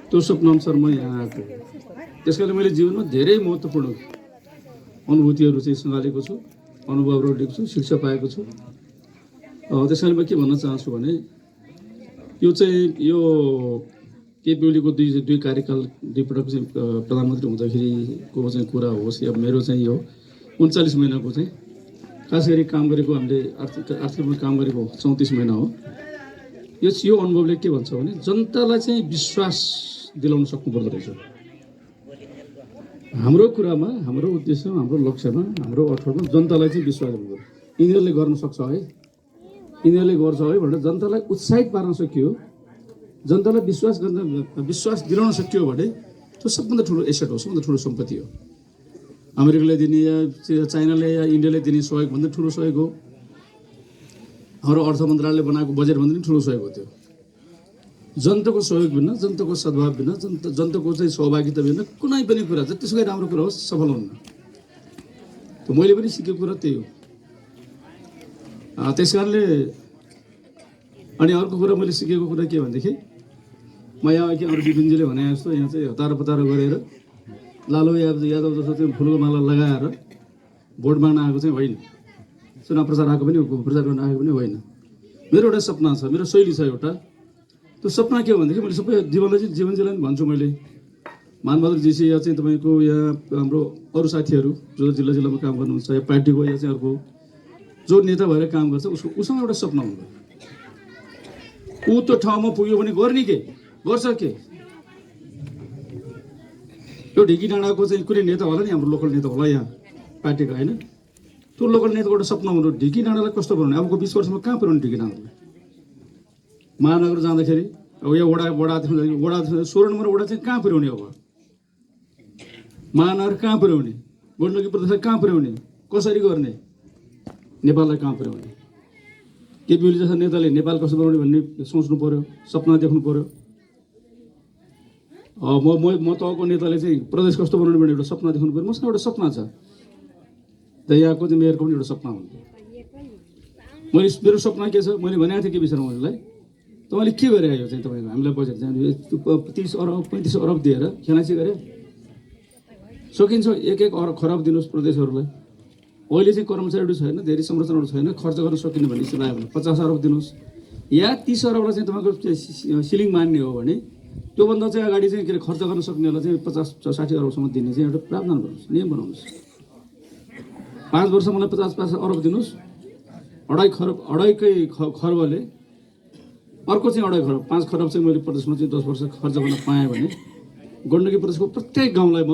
त्यो सपना अनुसार म यहाँ आएको। त्यस कारणले मैले जीवनमा धेरै महत्त्वपूर्ण अनुभूतिहरू चाहिँ सँगालेको छु, अनुभवहरू लिएको छु, शिक्षा पाएको छु। त्यस कारण म के भन्न चाहन्छु भने यो चाहिँ यो केपी ओलीको दुई कार्यकाल 2 पटक चाहिँ प्रधानमन्त्री हुँदाखेरिको चाहिँ कुरा होस् या मेरो चाहिँ यो 39 महिनाको चाहिँ खास गरी काम गरेको हामीले आर्थिक काम गरेको 34 महिना हो। यो अनुभवले के भन्छ भने जनतालाई चाहिँ विश्वास दिलाउन सक्नुपर्दो रहेछ। हाम्रो कुरामा, हाम्रो उद्देश्यमा, हाम्रो लक्ष्यमा, हाम्रो अर्थमा जनतालाई चाहिँ विश्वास दिनु। यिनीहरूले गर्न सक्छ है, यिनीहरूले गर्छ है भनेर जनतालाई उत्साहित पार्न सकियो, जनतालाई विश्वास दिलाउन सकियो भने त्यो सबभन्दा ठुलो एसेट हो, सबभन्दा ठुलो सम्पत्ति हो। अमेरिकाले दिने या चाइनाले या इन्डियाले दिने सहयोगभन्दा ठुलो सहयोग हो। हाम्रो अर्थ मन्त्रालयले बनाएको बजेटभन्दा पनि ठुलो सहयोग हो त्यो। जनताको सहयोग बिना, जनताको सद्भाव बिना, जनताको चाहिँ सहभागिता बिना कुनै पनि कुरा जतिसुकै राम्रो कुरा होस् सफल हुन्न। त मैले पनि सिकेको कुरा त्यही हो। त्यस कारणले अनि अर्को कुरा मैले सिकेको कुरा के भनेदेखि म यहाँ कि अरू विपिनजीले भने जस्तो यहाँ चाहिँ हतारो पतारो गरेर लालु यादव जस्तो चाहिँ फुलको माला लगाएर भोट माग्न आएको चाहिँ होइन, चुनाव प्रचार आएको पनि प्रचार गर्न आएको पनि होइन। मेरो एउटा सपना छ, मेरो शैली छ एउटा। त्यो सपना के हो भनेदेखि मैले सबै जीवनजीलाई भन्छु मैले, मानबहादुर जीसी या चाहिँ तपाईँको यहाँ हाम्रो अरू साथीहरू जो जिल्लामा काम गर्नुहुन्छ या पार्टीको या चाहिँ अर्को जो नेता भएर काम गर्छ उसँग एउटा सपना हुन्छ। ऊ त्यो ठाउँमा पुग्यो भने गर्ने के गर्छ के। यो ढिकी डाँडाको चाहिँ कुनै नेता होला नि, हाम्रो लोकल नेता होला यहाँ पार्टीको होइन, त्यो लोकल नेताको एउटा सपना हुनु ढिकी डाँडालाई कस्तो बनाउने, अबको 20 वर्षमा कहाँ पुऱ्याउने ढिकी डाँडालाई। महानगर जाँदाखेरि अब यो वडा 16 नम्बर वडा चाहिँ कहाँ पुर्याउने, अब महानगर कहाँ पुर्याउने, गण्डकी प्रदेश कहाँ पुर्याउने, कसरी गर्ने, नेपाललाई कहाँ पुर्याउने। केपी ओली जस्ता नेताले नेपाल कसो बनाउने भन्ने सोच्नु पर्यो, सपना देख्नु पर्यो। म तहको नेताले चाहिँ प्रदेश कस्तो बनाउने भन्ने एउटा सपना देख्नु पर्यो। मसँग एउटा सपना छ, त यहाँको चाहिँ मेयरको पनि एउटा सपना हुन्छ। मेरो सपना के छ, मैले भनेको थिएँ केपी शर्मा ओलीलाई, तपाईँले के गरे यो चाहिँ तपाईँको हामीलाई बजेट चाहिँ 30 अरब 35 अरब दिएर खेलाइँची गरे सकिन्छ। 1 अरब खरब दिनुहोस् प्रदेशहरूलाई। अहिले चाहिँ कर्मचारीहरू छैन, धेरै संरचनाहरू छैन, खर्च गर्न सकिने भन्ने स्थिति आयो भने 50 अरब दिनुहोस् या 30 अरबलाई चाहिँ तपाईँको सिलिङ मान्ने हो भने त्योभन्दा चाहिँ अगाडि चाहिँ के अरे खर्च गर्न सक्नेहरूलाई चाहिँ 50-60 अरबसम्म दिने चाहिँ एउटा प्रावधान गर्नुहोस्, नियम बनाउनुहोस्। 5 वर्ष मलाई 50 अरब दिनुहोस्, 2.5 खर्बले अर्को चाहिँ 2.5 खर्ब 5 खर्ब चाहिँ मैले प्रदेशमा चाहिँ 10 वर्ष खर्च गर्न पाएँ भने गण्डकी प्रदेशको प्रत्येक गाउँलाई म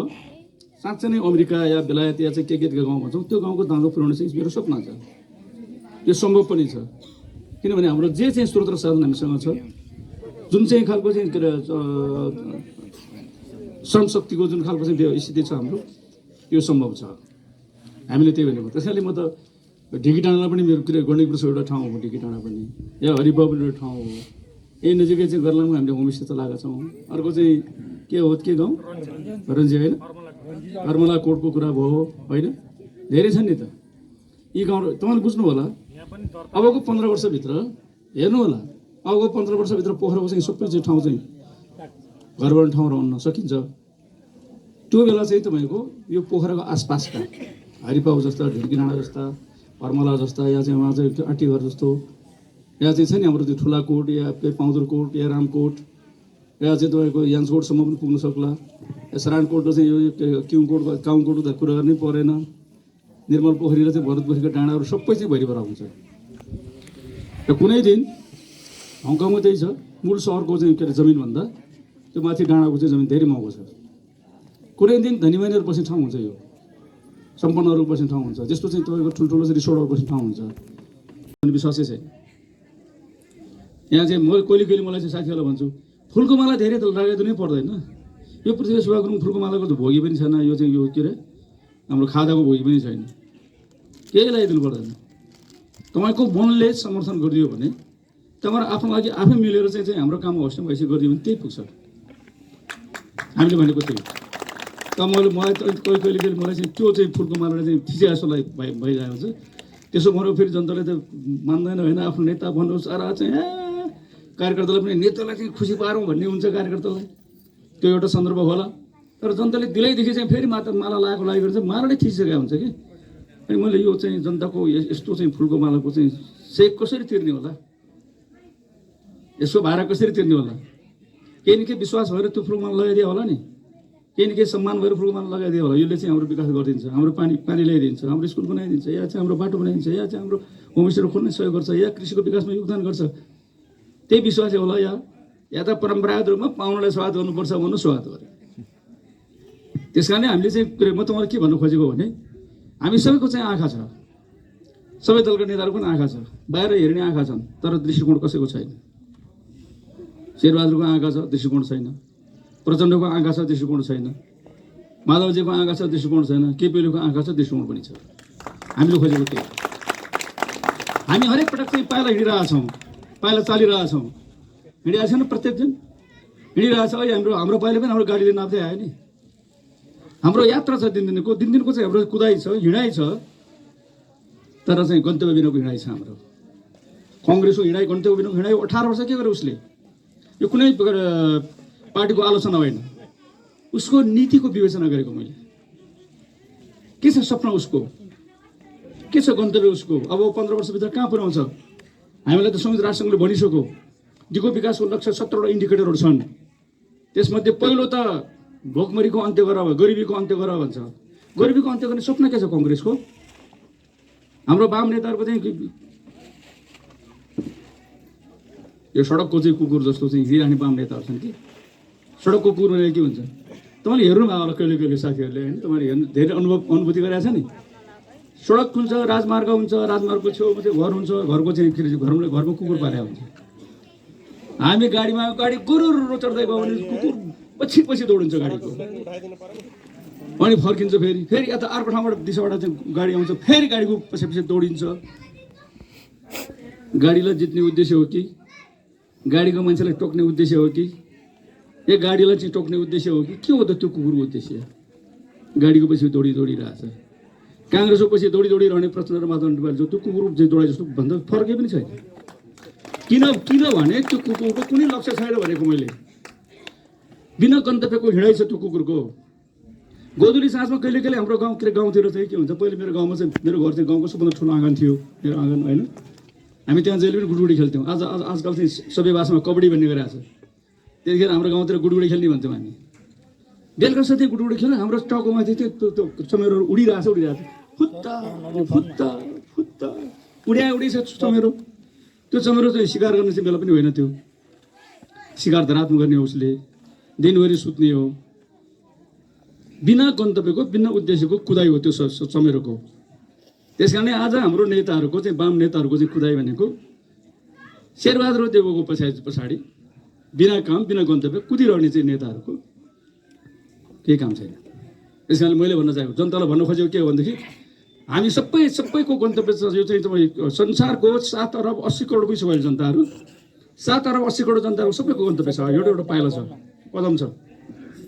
साँच्चै नै अमेरिका या बेलायत या चाहिँ के गाउँ भन्छौँ त्यो गाउँको दाँजो पुर्याउने चाहिँ मेरो सपना छ। यो सम्भव पनि छ, किनभने हाम्रो जे चाहिँ स्रोत र साधन हामीसँग छ, जुन चाहिँ खालको चाहिँ के अरे श्रम शक्तिको जुन खालको चाहिँ स्थिति छ हाम्रो, यो सम्भव छ। हामीले त्यही भनेको। त्यसैले म त ढिकी डाँडालाई पनि मेरो के अरे गण्डकी प्रदेशको एउटा ठाउँ हो, ढिकी डाँडा पनि या हरिबा पनि एउटा ठाउँ हो। यही नजिकै चाहिँ गर्लामा हामीले होमस्टे चलाएका छौँ। अर्को चाहिँ के हो के गाउँ रन्जी होइन, कर्मला कोटको कुरा भयो होइन, धेरै छन् नि त यी गाउँ। तपाईँले बुझ्नु होला अबको 15 वर्षभित्र हेर्नु होला, अबको 15 वर्षभित्र पोखराको चाहिँ सबै चाहिँ ठाउँ चाहिँ घर बनाउने ठाउँ रहन सकिन्छ। त्यो बेला चाहिँ तपाईँको यो पोखराको आसपासका हरिपाउ जस्ता, ढिकी डाँडा जस्ता, कर्मला जस्ता, या चाहिँ उहाँ चाहिँ आँटीघर जस्तो, या चाहिँ छ नि हाम्रो त्यो ठुला कोट या पाउँदुर कोट या रामकोट, या चाहिँ तपाईँको यान्सकोटसम्म पनि पुग्नु सक्ला। या सरानकोट चाहिँ यो किउकोट काउकोट त कुरा गर्नै परेन। निर्मल पोखरी र चाहिँ भरतपोखरीको डाँडाहरू सबै चाहिँ भरिभर हुन्छ। र कुनै दिन हङकङमा त्यही छ, मूल सहरको चाहिँ के अरे जमिनभन्दा त्यो माथि डाँडाको चाहिँ जमिन धेरै महँगो छ। कुनै दिन धनीमानीहरू बस्ने ठाउँ हुन्छ, यो सम्पन्नहरू बस्ने ठाउँ हुन्छ, जस्तो चाहिँ तपाईँको ठुल्ठुलो चाहिँ रिसोर्टहरू बस्ने ठाउँ हुन्छ भन्ने विश्वासै छैन। यहाँ चाहिँ म कहिले मलाई चाहिँ साथीहरूलाई भन्छु फुलको माला धेरै त लगाइदिनै पर्दैन। यो पृथ्वी सेवा गुरुङ फुलको मालाको त भोगी पनि छैन, यो चाहिँ यो के अरे हाम्रो खादाको भोगी पनि छैन, केही लगाइदिनु पर्दैन। तपाईँको मनले समर्थन गरिदियो भने, तपाईँहरू आफ्नो लागि आफै मिलेर चाहिँ हाम्रो काम होस् भइसक्यो गरिदियो भने त्यही पुग्छ। हामीले भनेको त्यही। त मलाई कहिले मलाई चाहिँ त्यो चाहिँ फुलको मालाले चाहिँ थिचे जस्तो भइरहेको छ। त्यसो भनेर फेरि जनताले त मान्दैन होइन, आफ्नो नेता भन्नुहोस् सारा चाहिँ कार्यकर्तालाई पनि नेतालाई चाहिँ खुसी पारौँ भन्ने हुन्छ कार्यकर्तालाई, त्यो एउटा सन्दर्भ होला। तर जनताले दिलैदेखि चाहिँ फेरि माला लगाएको लागि चाहिँ माला नै थिचिसकेको हुन्छ कि। अनि मैले यो चाहिँ जनताको यस्तो चाहिँ फुलको मालाको चाहिँ सेक कसरी तिर्ने होला, यसो भाडा कसरी तिर्ने होला, केही न केही विश्वास भएर त्यो फुलको माला लगाइदियो होला नि, केही न केही सम्मान भएर फुलको माला लगाइदियो होला। यसले चाहिँ हाम्रो विकास गरिदिन्छ, हाम्रो पानी ल्याइदिन्छ, हाम्रो स्कुल बनाइदिन्छ, या चाहिँ हाम्रो बाटो बनाइदिन्छ, या चाहिँ हाम्रो होमस्टेहरू खोल्ने सहयोग गर्छ, या कृषिको विकासमा योगदान गर्छ, त्यही विश्वासै होला। या त परम्परागत रूपमा पाहुनालाई स्वागत गर्नुपर्छ भन्नु स्वागत गरे। त्यस कारणले हामीले चाहिँ म तपाईँलाई के भन्नु खोजेको भने हामी सबैको चाहिँ आँखा छ, सबै दलका नेताहरूको पनि आँखा छ, बाहिर हेर्ने आँखा छन् तर दृष्टिकोण कसैको छैन। शेरबहादुरको आँखा छ, दृष्टिकोण छैन। प्रचण्डको आँखा छ, दृष्टिकोण छैन। माधवजीको आँखा छ, दृष्टिकोण छैन। केपीओलीको आँखा छ, दृष्टिकोण पनि छ। हामीले खोजेको त्यही। हामी हरेक पटक चाहिँ पाइला हिँडिरहेछौँ, पाइला चालिरहेछौँ, हिँडिरहेको छैन, प्रत्येक दिन हिँडिरहेछ। अहिले हाम्रो पाइला पनि हाम्रो गाडीले नाप्दै आयो नि। हाम्रो यात्रा छ दिनको चाहिँ हाम्रो कुदाइ छ, हिँडाइ छ, तर चाहिँ गन्तव्य बिनाको हिँडाइ छ हाम्रो। कङ्ग्रेसको हिँडाइ गन्तव्य बिनाको हिँडाइ 18 वर्ष के गर्यो उसले? यो कुनै पार्टीको आलोचना होइन, उसको नीतिको विवेचना गरेको मैले। के छ सपना उसको, के छ गन्तव्य उसको, अब 15 वर्षभित्र कहाँ पुर्याउँछ? हामीलाई त संयुक्त राष्ट्रसङ्घले भनिसक्यो दिगो विकासको लक्ष्य 17वटा इन्डिकेटरहरू छन्। त्यसमध्ये पहिलो त भोकमरीको अन्त्य गर, गरिबीको अन्त्य गर भन्छ। गरिबीको अन्त्य गर्ने सपना के छ कङ्ग्रेसको? हाम्रो वाम नेताहरूको चाहिँ यो सडकको चाहिँ कुकुर जस्तो चाहिँ हिँडिरहने वाम नेताहरू छन् कि सडकको कुकुर भनेर के हुन्छ? तपाईँले हेर्नुभयो होला कहिले साथीहरूले होइन, तपाईँले हेर्नु धेरै अनुभूति गरेको छ नि। सडक हुन्छ, राजमार्ग हुन्छ, राजमार्गको छेउमा चाहिँ घर हुन्छ, घरको चाहिँ घरमा कुकुर पालेको हुन्छ। हामी गाडीमा गाडी गुरुरु चढ्दै गयो भने कुकुर पछि दौडिन्छ गाडीको, अनि फर्किन्छ फेरि या त अर्को ठाउँबाट दिशाबाट चाहिँ गाडी आउँछ, फेरि गाडीको पछि दौडिन्छ। गाडीलाई जित्ने उद्देश्य हो कि गाडीको मान्छेलाई टोक्ने उद्देश्य हो कि या गाडीलाई चाहिँ टोक्ने उद्देश्य हो कि के हो त त्यो कुकुरको उद्देश्य? गाडीको पछि दौडिरहेछ। काङ्ग्रेसको पछि दौडिरहने प्रचण्ड र माधव जो त्यो कुकुर चाहिँ दौडाइ जस्तो भन्दा फर्कै पनि छैन। किनभने त्यो कुकुरको कुनै लक्ष्य छैन भनेको मैले। बिना गन्तव्यको हिँडाइ छ त्यो कुकुरको। गोधुली साँझमा कहिले हाम्रो गाउँतिर चाहिँ के हुन्छ, पहिले मेरो गाउँमा चाहिँ मेरो घर चाहिँ गाउँको सबभन्दा ठुलो आँगन थियो, मेरो आँगन होइन। हामी त्यहाँ जहिले पनि गुडगुडी खेल्थ्यौँ। आजकल चाहिँ सबै भाषामा कबड्डी भन्ने गरिरहेको छ। त्यतिखेर हाम्रो गाउँतिर गुडगुडी खेल्ने भन्थ्यौँ हामी। बेलुका साथै गुडगुडी खेल्न हाम्रो टाउकोमा चाहिँ त्यो चमेरहरू उडिरहेछ। फुत्त उडी छ चमेरो। त्यो चमेरो चाहिँ शिकार गर्ने चाहिँ बेला पनि होइन, त्यो शिकार धरात्म गर्ने हो, उसले दिनभरि सुत्ने हो। बिना गन्तव्यको बिना उद्देश्यको कुदाइ हो त्यो चमेरोको। त्यस कारणले आज हाम्रो नेताहरूको चाहिँ वाम नेताहरूको चाहिँ कुदाइ भनेको शेरबहादुर देवको पछाडि बिना काम बिना गन्तव्य कुदिरहने चाहिँ नेताहरूको केही काम छैन। त्यस कारणले मैले भन्न चाहेको जनतालाई भन्न खोजेको के हो भनेदेखि हामी सबैको गन्तव्य छ। यो चाहिँ तपाईँ संसारको 7 अरब 80 करोड पुगिसक्यो अहिले जनताहरू, 7 अरब 80 करोड जनताहरू सबैको गन्तव्य छ, एउटा पाइला छ, कदम छ।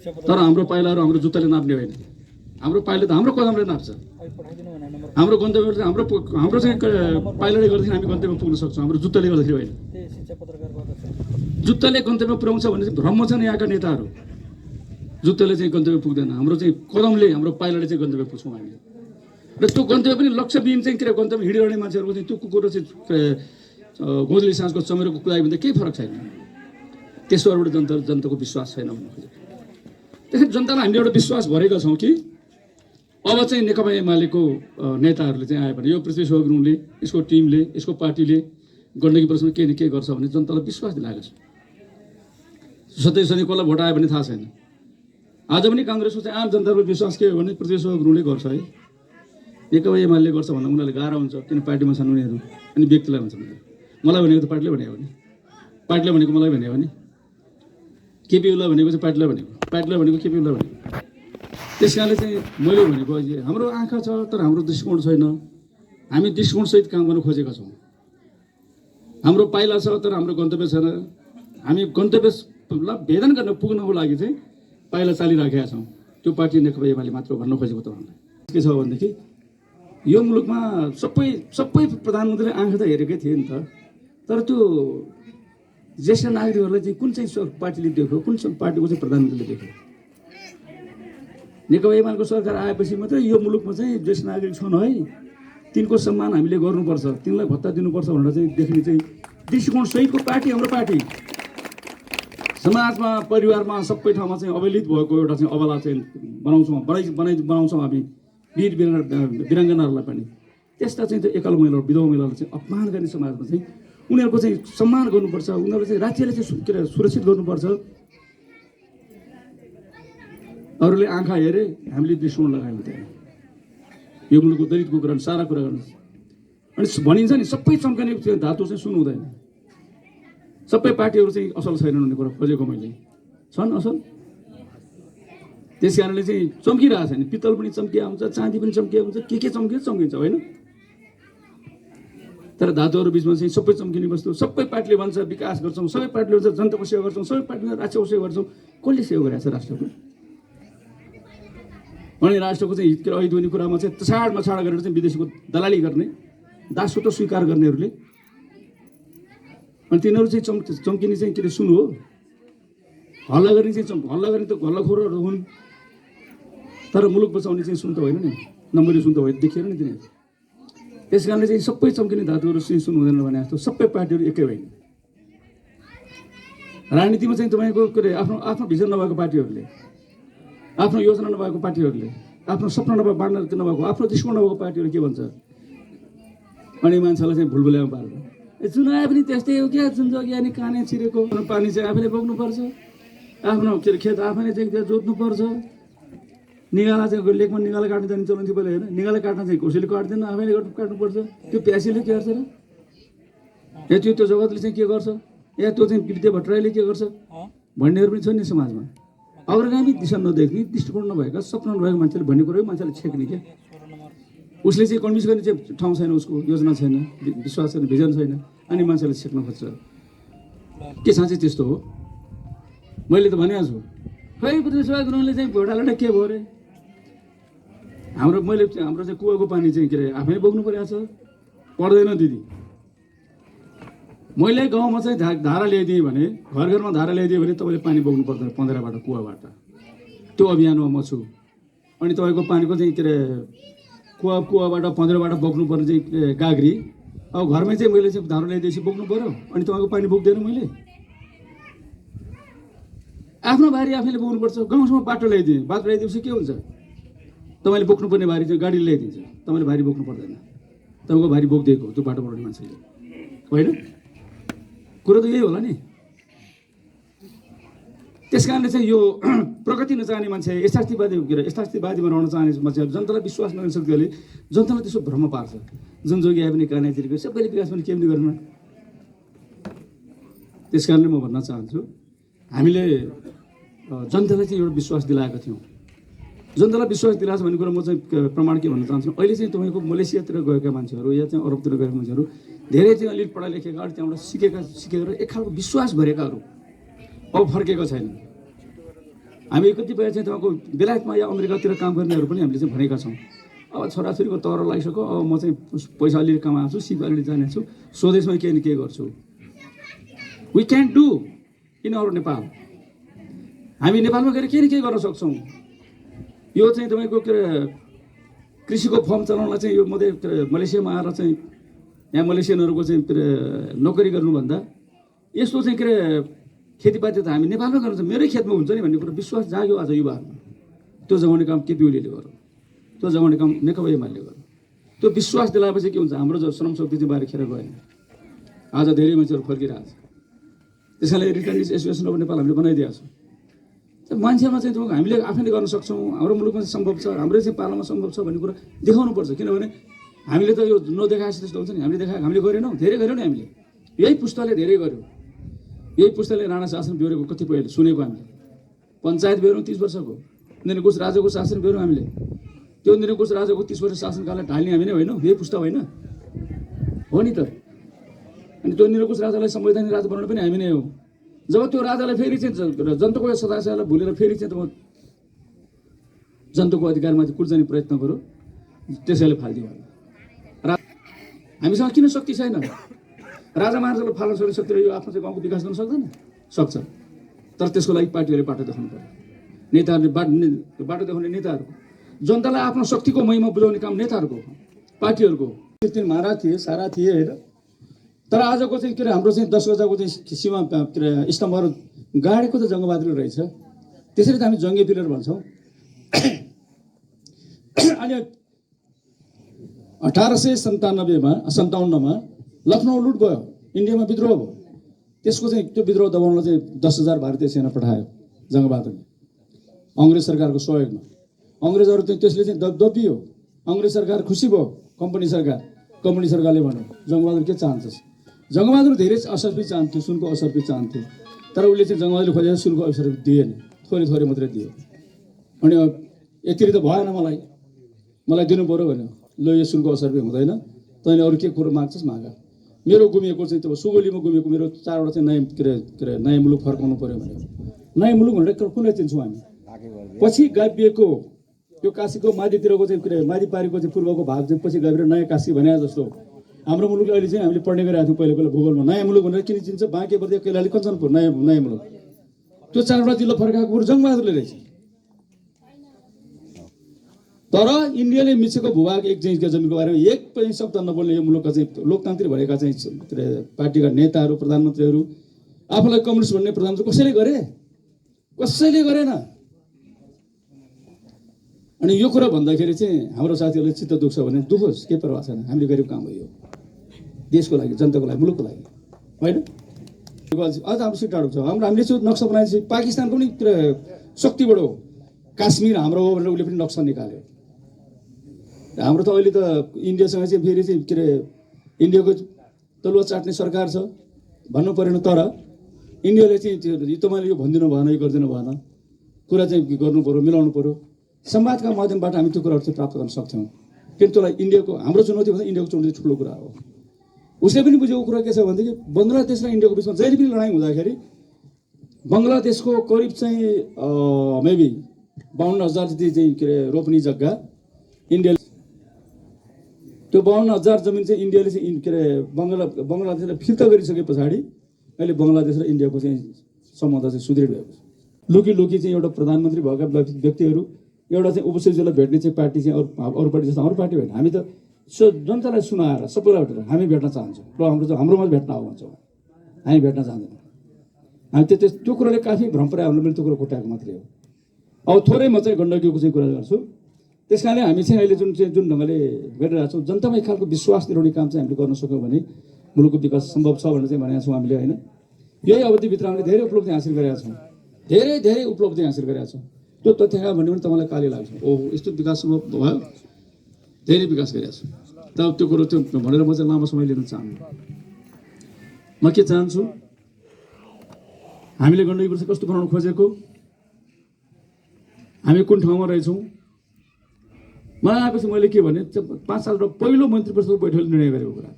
तर हाम्रो पाइलाहरू हाम्रो जुत्ताले नाप्ने होइन। हाम्रो पाइला त हाम्रो कदमले नाप्छ। हाम्रो गन्तव्य चाहिँ हाम्रो चाहिँ पाइलाले गर्दाखेरि हामी गन्तव्य पुग्न सक्छौँ, हाम्रो जुत्ताले गर्दाखेरि होइन। जुत्ताले गन्तव्य पुर्याउँछ भने चाहिँ भ्रम छन् यहाँका नेताहरू। जुत्ताले चाहिँ गन्तव्य पुग्दैन, हाम्रो चाहिँ कदमले हाम्रो पाइलाले चाहिँ गन्तव्य पुग्छौँ हामीले। र त्यो गन्तव्य पनि लक्ष्यविहीन चाहिँ के अरे गन्तव्य हिँडिरहने मान्छेहरूको चाहिँ त्यो कुकुर चाहिँ गोदली साँझको चमेरोको कुदाइ भन्दा केही फरक छैन। त्यसोबाट जनताको विश्वास छैन भन्नु खोजेको। त्यसैले जनतालाई हामीले एउटा विश्वास भरेका छौँ कि अब चाहिँ नेकपा एमालेको नेताहरूले चाहिँ आयो भने यो पृथ्वी सेवा गुरुङले, यसको टिमले, यसको पार्टीले गण्डकी प्रश्नमा के न के गर्छ भने जनतालाई विश्वास दिलाएको छ। सधैँ कसलाई भोट आयो भने थाहा छैन। आज पनि काङ्ग्रेसको चाहिँ आम जनताको विश्वास के हो भने पृथ्वी सेवा गुरुङले गर्छ है, नेकपा एमाले गर्छ भन्दा उनीहरूले गाह्रो हुन्छ, किन पार्टीमा छन् उनीहरू। अनि व्यक्तिलाई भन्छ मलाई भनेको त पार्टीले भनेको भने, पार्टीले भनेको मलाई भन्यो भने, केपी ओलीलाई भनेको चाहिँ पार्टीलाई भनेको, पार्टीलाई भनेको केपी ओलीलाई भनेको। त्यस कारणले चाहिँ मैले भनेको हाम्रो आँखा छ तर हाम्रो दृष्टिकोण छैन। हामी दृष्टिकोणसहित काम गर्न खोजेका छौँ। हाम्रो पाइला छ तर हाम्रो गन्तव्य छैन। हामी गन्तव्यलाई भेदन गर्न पुग्नको लागि चाहिँ पाइला चालिराखेका छौँ। त्यो पार्टी नेकपा एमाले मात्र भन्न खोजेको तपाईँलाई के छ भनेदेखि यो मुलुकमा सबै प्रधानमन्त्रीले आँखा त हेरेकै थिए नि त, तर त्यो ज्येष्ठ नागरिकहरूलाई चाहिँ कुन चाहिँ पार्टीले देख्यो, कुन पार्टीको चाहिँ प्रधानमन्त्रीले देख्यो। नेकपा एमालेको सरकार आएपछि मात्रै यो मुलुकमा चाहिँ ज्येष्ठ नागरिक छन् है, तिनको सम्मान हामीले गर्नुपर्छ, तिनलाई भत्ता दिनुपर्छ भनेर चाहिँ देख्ने चाहिँ दृष्टिकोण सहितको पार्टी हाम्रो पार्टी। समाजमा परिवारमा सबै ठाउँमा चाहिँ अवहेलित भएको एउटा चाहिँ अबला चाहिँ बनाउँछौँ हामी वीर वीराङ्गनाहरूलाई पनि। त्यस्ता चाहिँ त्यो एकल महिला विधवा महिलालाई चाहिँ अपमान गर्ने समाजमा चाहिँ उनीहरूको चाहिँ सम्मान गर्नुपर्छ, उनीहरूलाई चाहिँ राज्यले चाहिँ के अरे सुरक्षित गर्नुपर्छ। अरूले आँखा हेरे हामीले दृष्टिकोण लगायौँ त्यहाँ यो मुलुकको दलितको कुरा सारा कुरा गर्नु। अनि भनिन्छ नि सबै चम्कने धातु चाहिँ सुन हुँदैन। सबै पार्टीहरू चाहिँ असल छैनन् भन्ने कुरा खोजेको मैले, छन् असल। त्यस कारणले चाहिँ चम्किरहेको छ नि, पित्तल पनि चम्किया हुन्छ, चाँदी पनि चम्किया हुन्छ, के चम्किन्छ होइन। तर धातुहरू बिचमा चाहिँ सबै चम्किने वस्तु सबै पार्टीले भन्छ विकास गर्छौँ, सबै पार्टीले भन्छ जनताको सेवा गर्छौँ, सबै पार्टीले राष्ट्रको सेवा गर्छौँ। कसले सेवा गरेको छ राष्ट्रको? अनि राष्ट्रको चाहिँ हित ऐद हुने कुरामा चाहिँ छाड गरेर चाहिँ विदेशीको दलाली गर्ने, दासत्व स्वीकार गर्नेहरूले। अनि तिनीहरू चाहिँ चम्किने चाहिँ के अरे सुन हो। हल्ला गर्ने चाहिँ हल्ला गर्ने त हल्लाखोरहरू हुन्, तर मुलुक बचाउने चाहिँ सुन त होइन नि, नम्बरी सुन त होइन, देखिएन नि तिनीहरू। त्यस कारणले चाहिँ सबै चम्किने धातुहरू चाहिँ सुन हुँदैन भने जस्तो सबै पार्टीहरू एकै होइन। राजनीतिमा चाहिँ तपाईँको के अरे आफ्नो भिजन नभएको पार्टीहरूले, आफ्नो योजना नभएको पार्टीहरूले, आफ्नो सपना नभएको आफ्नो दृष्टिकोण नभएको पार्टीहरू के भन्छ अनि मान्छेलाई चाहिँ भुलभुल्यामा पार्छ। चुनाव पनि त्यस्तै हो क्या, जुन जग्गा अनि काने छिरेको पानी चाहिँ आफैले बोक्नुपर्छ, आफ्नो के अरे खेत आफैले चाहिँ त्यहाँ जोत्नुपर्छ। निगाला चाहिँ लेकमा निगाला काट्नु जाने चलन थियो पहिला होइन, निगाला काट्न चाहिँ कसैले काट्दैन, आफैले काट्नुपर्छ। त्यो प्यासीले के गर्छ र या त्यो जगतले चाहिँ के गर्छ या त्यो चाहिँ विद्या भट्टराईले के गर्छ भन्नेहरू पनि छन् नि समाजमा। अग्रगामी दिशा नदेख्ने, दृष्टिकोण नभएका, सपना नभएको मान्छेले भन्ने कुरो मान्छेले छेक्ने क्या। उसले चाहिँ कन्भिन्स गर्ने चाहिँ ठाउँ छैन, उसको योजना छैन, विश्वास छैन, भिजन छैन, अनि मान्छेले छेक्न खोज्छ। के साँच्चै त्यस्तो हो? मैले त भनेको छु खै पृथ्वी सेवा गुरुङले चाहिँ भोट हालेर के भयो अरे? हाम्रो चाहिँ कुवाको पानी चाहिँ के अरे आफैले बोक्नु परेको छ, पर्दैन दिदी। मैले गाउँमा चाहिँ धारा ल्याइदिएँ भने, घर घरमा धारा ल्याइदिएँ भने तपाईँले पानी बोक्नु पर्दैन पन्ध्रबाट कुवाबाट। त्यो अभियानमा म छु। अनि तपाईँको पानीको चाहिँ के अरे कुवाबाट पन्ध्रबाट बोक्नुपर्ने चाहिँ गाग्री, अब घरमै चाहिँ मैले चाहिँ धारा ल्याइदिएपछि बोक्नु पऱ्यो, अनि तपाईँको पानी बोक्दैन मैले। आफ्नो बारी आफैले बोक्नुपर्छ। गाउँसम्म बाटो ल्याइदिएँ, बाटो ल्याइदिएपछि के हुन्छ? तपाईँले बोक्नुपर्ने बारी चाहिँ गाडीले ल्याइदिन्छ। तपाईँले भारी बोक्नु पर्दैन, तपाईँको भारी बोकिदिएको त्यो बाटो बनाउने मान्छेले, होइन? कुरो त यही होला नि। त्यस कारणले चाहिँ यो प्रगति नचाहने मान्छे, यथार्थवादीमा रहन चाहने मान्छेहरू, जनतालाई विश्वास नगर्ने शक्तिहरूले जनतालाई त्यसो भ्रम पार्छ। जुन जोगी आए पनि कानातिर सबैले विकास पनि केही पनि गरेन। त्यस कारणले म भन्न चाहन्छु, हामीले जनतालाई चाहिँ एउटा विश्वास दिलाएका थियौँ। जनतालाई विश्वास दिलाएको छ भन्ने कुरा म चाहिँ प्रमाण के भन्न चाहन्छु, अहिले चाहिँ तपाईँको मलेसियातिर गएका मान्छेहरू या चाहिँ अरबतिर गएका मान्छेहरू धेरै चाहिँ अलिक पढाइ लेखेका अलिक त्यहाँबाट सिकेर एक खालको विश्वास भरेकाहरू अब फर्केको छैन। हामी कतिपय चाहिँ तपाईँको बेलायतमा या अमेरिकातिर काम गर्नेहरू पनि हामीले चाहिँ भनेका छौँ, अब छोराछोरीको तर लगाइसक्यो, अब म चाहिँ पैसा अलिअलि कमाएको छु, सिप अलिअलि जानेछु, स्वदेशमा केही न केही गर्छु। We can do in our Nepal. हामी नेपालमा गएर केही न केही गर्न सक्छौँ। यो चाहिँ तपाईँको के अरे कृषिको फर्म चलाउनलाई चाहिँ यो मलेसियामा आएर चाहिँ यहाँ मलेसियनहरूको चाहिँ के अरे नोकरी गर्नुभन्दा यस्तो चाहिँ के अरे खेतीपाती त हामी नेपालमा गर्नु छ, मेरै खेतमा हुन्छ नि भन्ने कुरा विश्वास जाग्यो आज युवाहरूमा। त्यो जगाउने काम केपी ओलीले गर्यो, त्यो जगाउने काम नेकपा एमाले गर्यो। त्यो विश्वास दिलाएपछि के हुन्छ, हाम्रो श्रम शक्ति चाहिँ बाहिर खेर गएन। आज धेरै मान्छेहरू फर्किरहेको छ। त्यस कारणले रिटर्निज एसोसिएसन अफ नेपाल हामीले बनाइदिएको छ। मान्छेमा चाहिँ तपाईँको हामीले आफैले गर्न सक्छौँ, हाम्रो मुलुकमा चाहिँ सम्भव छ, हाम्रै चाहिँ पालामा सम्भव छ भन्ने कुरा देखाउनुपर्छ। किनभने हामीले त यो नदेखाएपछि त्यस्तो हुन्छ नि, हामीले गरेनौँ, धेरै गरेनौँ नि हामीले। यही पुस्ताले धेरै गर्यो, यही पुस्ताले राणा शासन बेहोरेको कतिपय सुनेको हामीले। पञ्चायत बेहोऱ्यौँ 30 वर्षको, निरङ्कुश राजाको शासन बेहोऱ्यौँ हामीले। त्यो निरङ्कुश राजाको 30 वर्ष शासनकाललाई ढाल्ने हामी नै होइनौँ, यही पुस्ता होइन हो नि त। अनि त्यो निरङ्कुश राजालाई संवैधानिक राजा बनाउनु पनि हामी नै हो। जब त्यो राजालाई फेरि चाहिँ जनताको सदाचारलाई भुलेर फेरि चाहिँ तपाईँ जनताको अधिकारमाथि कुर्जाने प्रयत्न गऱ्यो, त्यसैले फालिदियो। हामीसँग किन शक्ति छैन? राजा महाराजालाई फाल्न सक्ने शक्ति यो आफ्नो चाहिँ गाउँको विकास गर्न सक्दैन, सक्छ। तर त्यसको लागि पार्टीहरूले बाटो देखाउनु पर्यो, नेताहरूले बाटो देखाउने नेताहरूको, जनतालाई आफ्नो शक्तिको महिमा बुझाउने काम नेताहरूको, पार्टीहरूको। महाराज थिए, सारा थिए होइन। तर आजको चाहिँ के अरे हाम्रो चाहिँ 10 गजाको चाहिँ सीमा के अरे स्तम्भहरू गाडेको त जङ्गबहादुर रहेछ। त्यसरी त हामी जङ्गे पिलर भन्छौँ। अनि 1857मा लखनऊ लुट गयो, इन्डियामा विद्रोह भयो। त्यसको चाहिँ त्यो विद्रोह दबाउनलाई चाहिँ 10,000 भारतीय सेना पठायो जङ्गबहादुरले, अङ्ग्रेज सरकारको सहयोगमा। अङ्ग्रेजहरू चाहिँ त्यसले चाहिँ दबियो, अङ्ग्रेज सरकार खुसी भयो। कम्पनी सरकारले भन्यो जङ्गबहादुर के चाहन्छस्? जङ्गबहादुर धेरै असर पनि चाहन्थ्यो, सुनको असर पनि चाहन्थ्यो। तर उसले चाहिँ जङ्गबहादुरले खोजेर सुनको असर दिएन, थोरै मात्रै दियो। अनि यतिले त भएन, मलाई दिनु पऱ्यो भन्यो। ल यो सुनको असर पनि हुँदैन, तैँले अरू के कुरो माग्छस् माग। मेरो गुमिएको चाहिँ त्यो सुगोलीमा गुमिएको मेरो 4वटा चाहिँ नयाँ के अरे नयाँ मुलुक फर्काउनु पऱ्यो भनेर। नयाँ मुलुक भनेर कुनै चिन्छौँ हामी? पछि गाभिएको यो काशीको माथितिरको चाहिँ के अरे माथिपारीको चाहिँ पूर्वको भाग चाहिँ पछि गाभिएर नयाँ काशी भने जस्तो हाम्रो मुलुकले अहिले चाहिँ हामीले पढ्ने गरेका थियौँ पहिला भूगोलमा। नयाँ मुलुक भनेर किन चिन्छ? बाँके बर्दिया कैलाली कञ्चनपुर नयाँ मुलुक। त्यो 4वटा जिल्ला फर्काएको कुरो जङ्गबहादुरले रहेछ। तर इन्डियाले मिचेको भूभाग 1 इंचको जमिनको बारेमा एक पनि शब्द नबोल्ने यो मुलुकका चाहिँ लोकतान्त्रिक भएका चाहिँ पार्टीका नेताहरू, प्रधानमन्त्रीहरू, आफूलाई कम्युनिस्ट भन्ने प्रधानमन्त्री कसैले गरेन। अनि यो कुरा भन्दाखेरि चाहिँ हाम्रो साथीहरूले चित्त दुख्छ भने दुखोस्, के परवाह छैन। हामीले गरेको काम हो यो, देशको लागि, जनताको लागि, मुलुकको लागि, होइन? अझ हाम्रो सिट टाढो छ। हामीले चाहिँ नक्सा बनाएपछि पाकिस्तानको पनि शक्तिबाट हो, काश्मीर हाम्रो हो भनेर उसले पनि नक्सा निकाल्यो। हाम्रो त अहिले त इन्डियासँग चाहिँ फेरि चाहिँ के अरे इन्डियाको तलुवा चाट्ने सरकार छ भन्नु परेन। तर इन्डियाले चाहिँ तपाईँले यो भनिदिनु भएन, यो गरिदिनु भएन, कुरा चाहिँ गर्नु पऱ्यो, मिलाउनु पऱ्यो। संवादका माध्यमबाट हामी त्यो कुराहरू चाहिँ प्राप्त गर्न सक्छौँ। किन त्यसलाई इन्डियाको हाम्रो चुनौती भन्दा इन्डियाको चुनौती ठुलो कुरा हो। उसले पनि बुझेको कुरा के छ भनेदेखि बङ्गलादेश र इन्डियाको बिचमा जहिले पनि लडाइँ हुँदाखेरि बङ्गलादेशको करिब चाहिँ मेबी 52,000 जति चाहिँ के अरे रोप्ने जग्गा इन्डियाले, त्यो 52,000 जमिन चाहिँ इन्डियाले चाहिँ के अरे बङ्गलादेशलाई फिर्ता गरिसके पछाडि अहिले बङ्गलादेश र इन्डियाको चाहिँ सम्बन्ध चाहिँ सुदृढ भएको छ। लुकी चाहिँ एउटा प्रधानमन्त्री भएका व्यक्तिहरू, एउटा चाहिँ उपसचिवलाई भेट्ने चाहिँ पार्टी चाहिँ अरू पार्टी जस्तो हाम्रो पार्टी होइन। हामी त जनतालाई सुनाएर सबैलाई भेटेर हामी भेट्न चाहन्छौँ। र हाम्रोमा भेट्न आऊ भन्छौँ, हामी भेट्न चाहँदैनौँ। हामी त्यो कुराले काफी भ्रम पुऱ्यायो भने मैले त्यो कुरो कोट्याएको मात्रै हो। अब थोरै म चाहिँ गण्डकीको चाहिँ कुरा गर्छु। त्यस कारणले हामी चाहिँ अहिले जुन ढङ्गले गरिरहेका छौँ जनतामा एक खालको विश्वास दिलाउने काम चाहिँ हामीले गर्न सक्यौँ भने मुलुकको विकास सम्भव छ भनेर चाहिँ भनेका छौँ हामीले होइन। यही अवधिभित्र हामीले धेरै उपलब्धि हासिल गरेका छौँ, धेरै उपलब्धि हासिल गरेका छौँ। त्यो तथ्याङ्क भन्यो भने तपाईँलाई काली लाग्छ, ओहो यस्तो विकास सम्भव भयो, धेरै विकास गरेका छौँ। तर त्यो कुरो त्यो भनेर म चाहिँ लामो समय लिन चाहन्छु। म के चाहन्छु, हामीले गण्डकी प्रदेश कस्तो बनाउन खोजेको, हामी कुन ठाउँमा रहेछौँ। मलाई आएपछि मैले के भने 5 साल पहिलो मन्त्री परिषदको बैठकले निर्णय गरेको कुरा,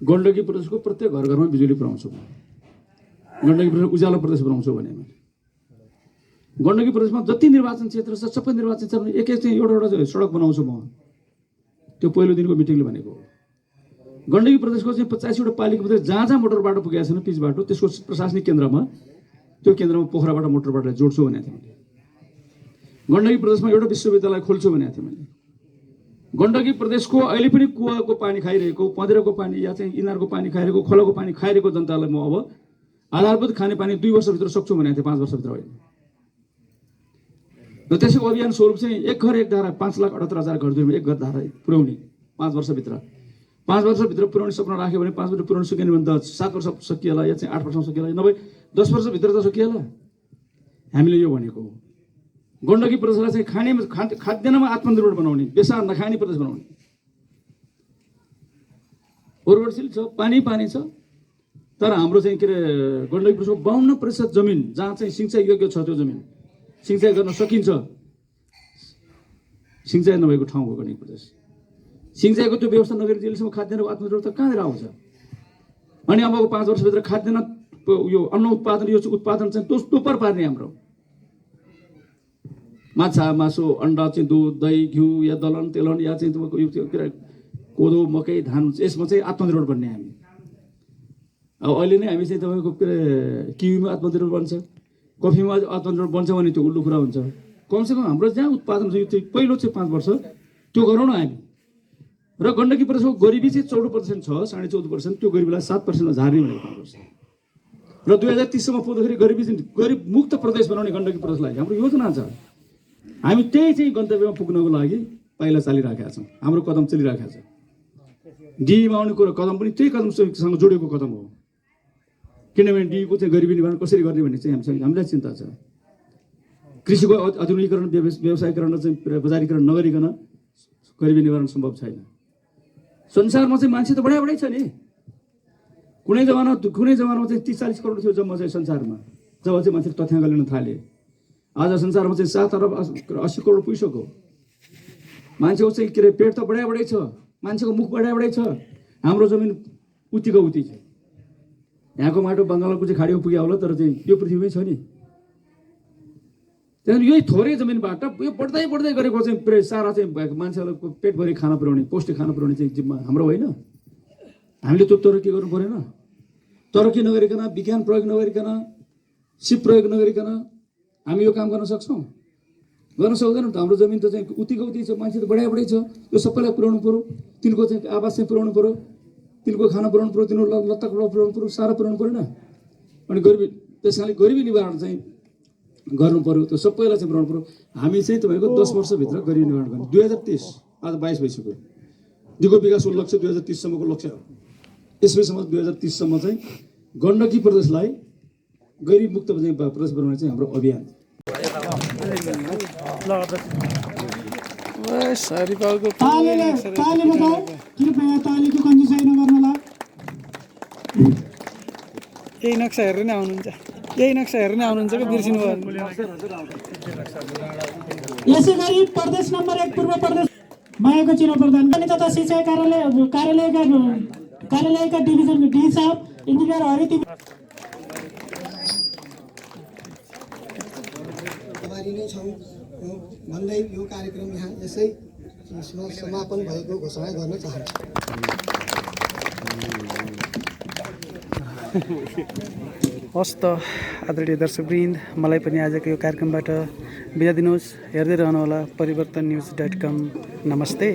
गण्डकी प्रदेशको प्रत्येक घर घरमा बिजुली पुऱ्याउँछु, गण्डकी प्रदेश उज्यालो प्रदेश बनाउँछु भने गण्डकी प्रदेशमा जति निर्वाचन क्षेत्र छ सबै निर्वाचन क्षेत्रमा एक चाहिँ एउटा सडक बनाउँछु म। त्यो पहिलो दिनको मिटिङले भनेको हो। गण्डकी प्रदेशको चाहिँ 85वटा पालिका भित्र जहाँ मोटर बाटो पुगेको छैन पिच बाटो, त्यसको प्रशासनिक केन्द्रमा त्यो केन्द्रमा पोखराबाट मोटर बाटो जोड्छु भनेको थिएँ मैले। गण्डकी प्रदेशमा एउटा विश्वविद्यालय खोल्छु भनेको थिएँ मैले। गण्डकी प्रदेशको अहिले पनि कुवाको पानी खाइरहेको, पँधेराको पानी या चाहिँ इनारको पानी खाइरहेको, खोलाको पानी खाइरहेको जनतालाई म अब आधारभूत खानेपानी 2 वर्षभित्र सक्छु भनेको थिएँ, 5 वर्षभित्र होइन। र त्यसैको अभियान स्वरूप चाहिँ एक घर एक धारा 5,78,000 घरद्वारमा एक घर धारा पुर्याउने 5 वर्षभित्र। 5 वर्षभित्र पुर्याउने सपना राख्यो भने 5 वर्ष पुर्याउनु सकिएन भने त 7 वर्ष सकिएला या चाहिँ 8 वर्षमा सकिएला, नभए 10 वर्षभित्र त सकिएला। हामीले यो भनेको हो। गण्डकी प्रदेशलाई चाहिँ खाद्यान्नमा आत्मनिर्भर बनाउने, बेसा नखाने प्रदेश बनाउने। उर्वरशील छ, पानी छ, तर हाम्रो चाहिँ के अरे गण्डकी प्रदेशको 52% जमिन जहाँ चाहिँ सिँचाइ योग्य छ, त्यो जमिन सिँचाइ गर्न सकिन्छ, सिँचाइ नभएको ठाउँ हो गण्डकी प्रदेश। सिँचाइको त्यो व्यवस्था नगरी जेलसम्म खाद्यान्नको आत्मनिर्भरता कहाँनिर आउँछ? अनि अबको 5 वर्षभित्र खाद्यान्न यो अन्न उत्पादन यो उत्पादन चाहिँ तोपर पार्ने हाम्रो माछा मासु अन्डा चाहिँ दुध दही घिउ या दलहन तेलहन या चाहिँ तपाईँको यो के अरे कोदो मकै धान, यसमा चाहिँ आत्मनिर्भर बन्ने हामी। अब अहिले नै हामी चाहिँ तपाईँको के अरे किवीमा आत्मनिर्भर बन्छ, कफीमा आत्मनिर्भर बन्छ भने त्यो उल्लु कुरा हुन्छ। कमसेकम हाम्रो जहाँ उत्पादन छ यो पहिलो चाहिँ 5 वर्ष त्यो गरौँ न हामी। र गण्डकी प्रदेशको गरिबी चाहिँ 14% छ, 14.5%, त्यो गरिबीलाई 7% झार्ने भनेको 5 वर्ष। र 2030सम्म पुग्दाखेरि गरिब मुक्त प्रदेश बनाउने गण्डकी प्रदेशलाई हाम्रो योजना छ। हामी त्यही चाहिँ गन्तव्यमा पुग्नको लागि पाइला चालिराखेका छौँ, हाम्रो कदम चलिरहेको छ। डीमा आउने कुरा कदम पनि त्यही कदमसँग जोडेको कदम हो, किनभने डीको चाहिँ गरिबी निवारण कसरी गर्ने भन्ने चाहिँ हामीलाई चिन्ता छ। कृषिको आधुनिकीकरण व्यवसायीकरण र चाहिँ बजारीकरण नगरिकन गरिबी निवारण सम्भव छैन। संसारमा चाहिँ मान्छे त बढाइ छ नि। कुनै जमानामा चाहिँ 30-40 करोड थियो जम्मा चाहिँ संसारमा, जब चाहिँ मान्छे तथ्याङ्क लिन थाले। आज संसारमा चाहिँ 7 अरब 80 करोड पुगिसक्यो। मान्छेको चाहिँ के अरे पेट त बढाइ छ, मान्छेको मुख बढाइ छ, हाम्रो जमिन उतिको उति छ। यहाँको माटो बङ्गालको चाहिँ खाडीको पुग्यो होला, तर चाहिँ यो पृथ्वीमै छ नि। त्यहाँदेखि यही थोरै जमिनबाट यो बढ्दै गरेको चाहिँ सारा चाहिँ मान्छेलाई पेटभरि खाना पुर्याउने, पौष्टिक खाना पुर्याउने चाहिँ जिम्मा हाम्रो होइन। हामीले त्यो तरक्की गर्नु परेन? तरक्की नगरिकन, विज्ञान प्रयोग नगरिकन, सिप प्रयोग नगरिकन हामी यो काम गर्न सक्छौँ? गर्न सक्दैनौँ त। हाम्रो जमिन त चाहिँ उतिको उति छ, मान्छे त बढाइ छ, त्यो सबैलाई पुर्याउनु पऱ्यो। तिनको चाहिँ आवास चाहिँ पुर्याउनु पऱ्यो, तिनको खाना पुर्याउनु पऱ्यो, तिनीहरू लत्ता कपडा पुर्याउनु पऱ्यो, सारा पुर्याउनु पऱ्यो न। अनि गरिबी, त्यस कारणले गरिबी निवारण चाहिँ गर्नु पऱ्यो, त्यो सबैलाई चाहिँ पुर्याउनु पऱ्यो। हामी चाहिँ तपाईँको 10 वर्षभित्र गरिबी निवारण गर्ने। 2030 आज 22 भइसक्यो। दिगो विकासको लक्ष्य 2030सम्मको लक्ष्य हो। यसैसम्म 2030सम्म चाहिँ गण्डकी प्रदेशलाई गरिब मुक्त प्रदेश बनाउने चाहिँ हाम्रो अभियान। यही नक्सा हेरेर नै आउनुहुन्छ, यही नक्सा हेरेर नै आउनुहुन्छ कि बिर्सिनु भयो? यसै गरी प्रदेश नम्बर 1 पूर्व प्रदेश मायाको चिनो प्रधान तथा सिंचाइ कार्यालयका डिभिजनको डी साहब इन्जिनियर हरि नै छौँ भन्दै यो कार्यक्रम यहाँ यसै समापन भएको घोषणा गर्न चाहन्छु। हस् त आदरणीय दर्शकवृन्द, मलाई पनि आजको यो कार्यक्रमबाट बिदा दिनुहोस्। हेर्दै रहनुहोला परिवर्तन न्युज.com। नमस्ते।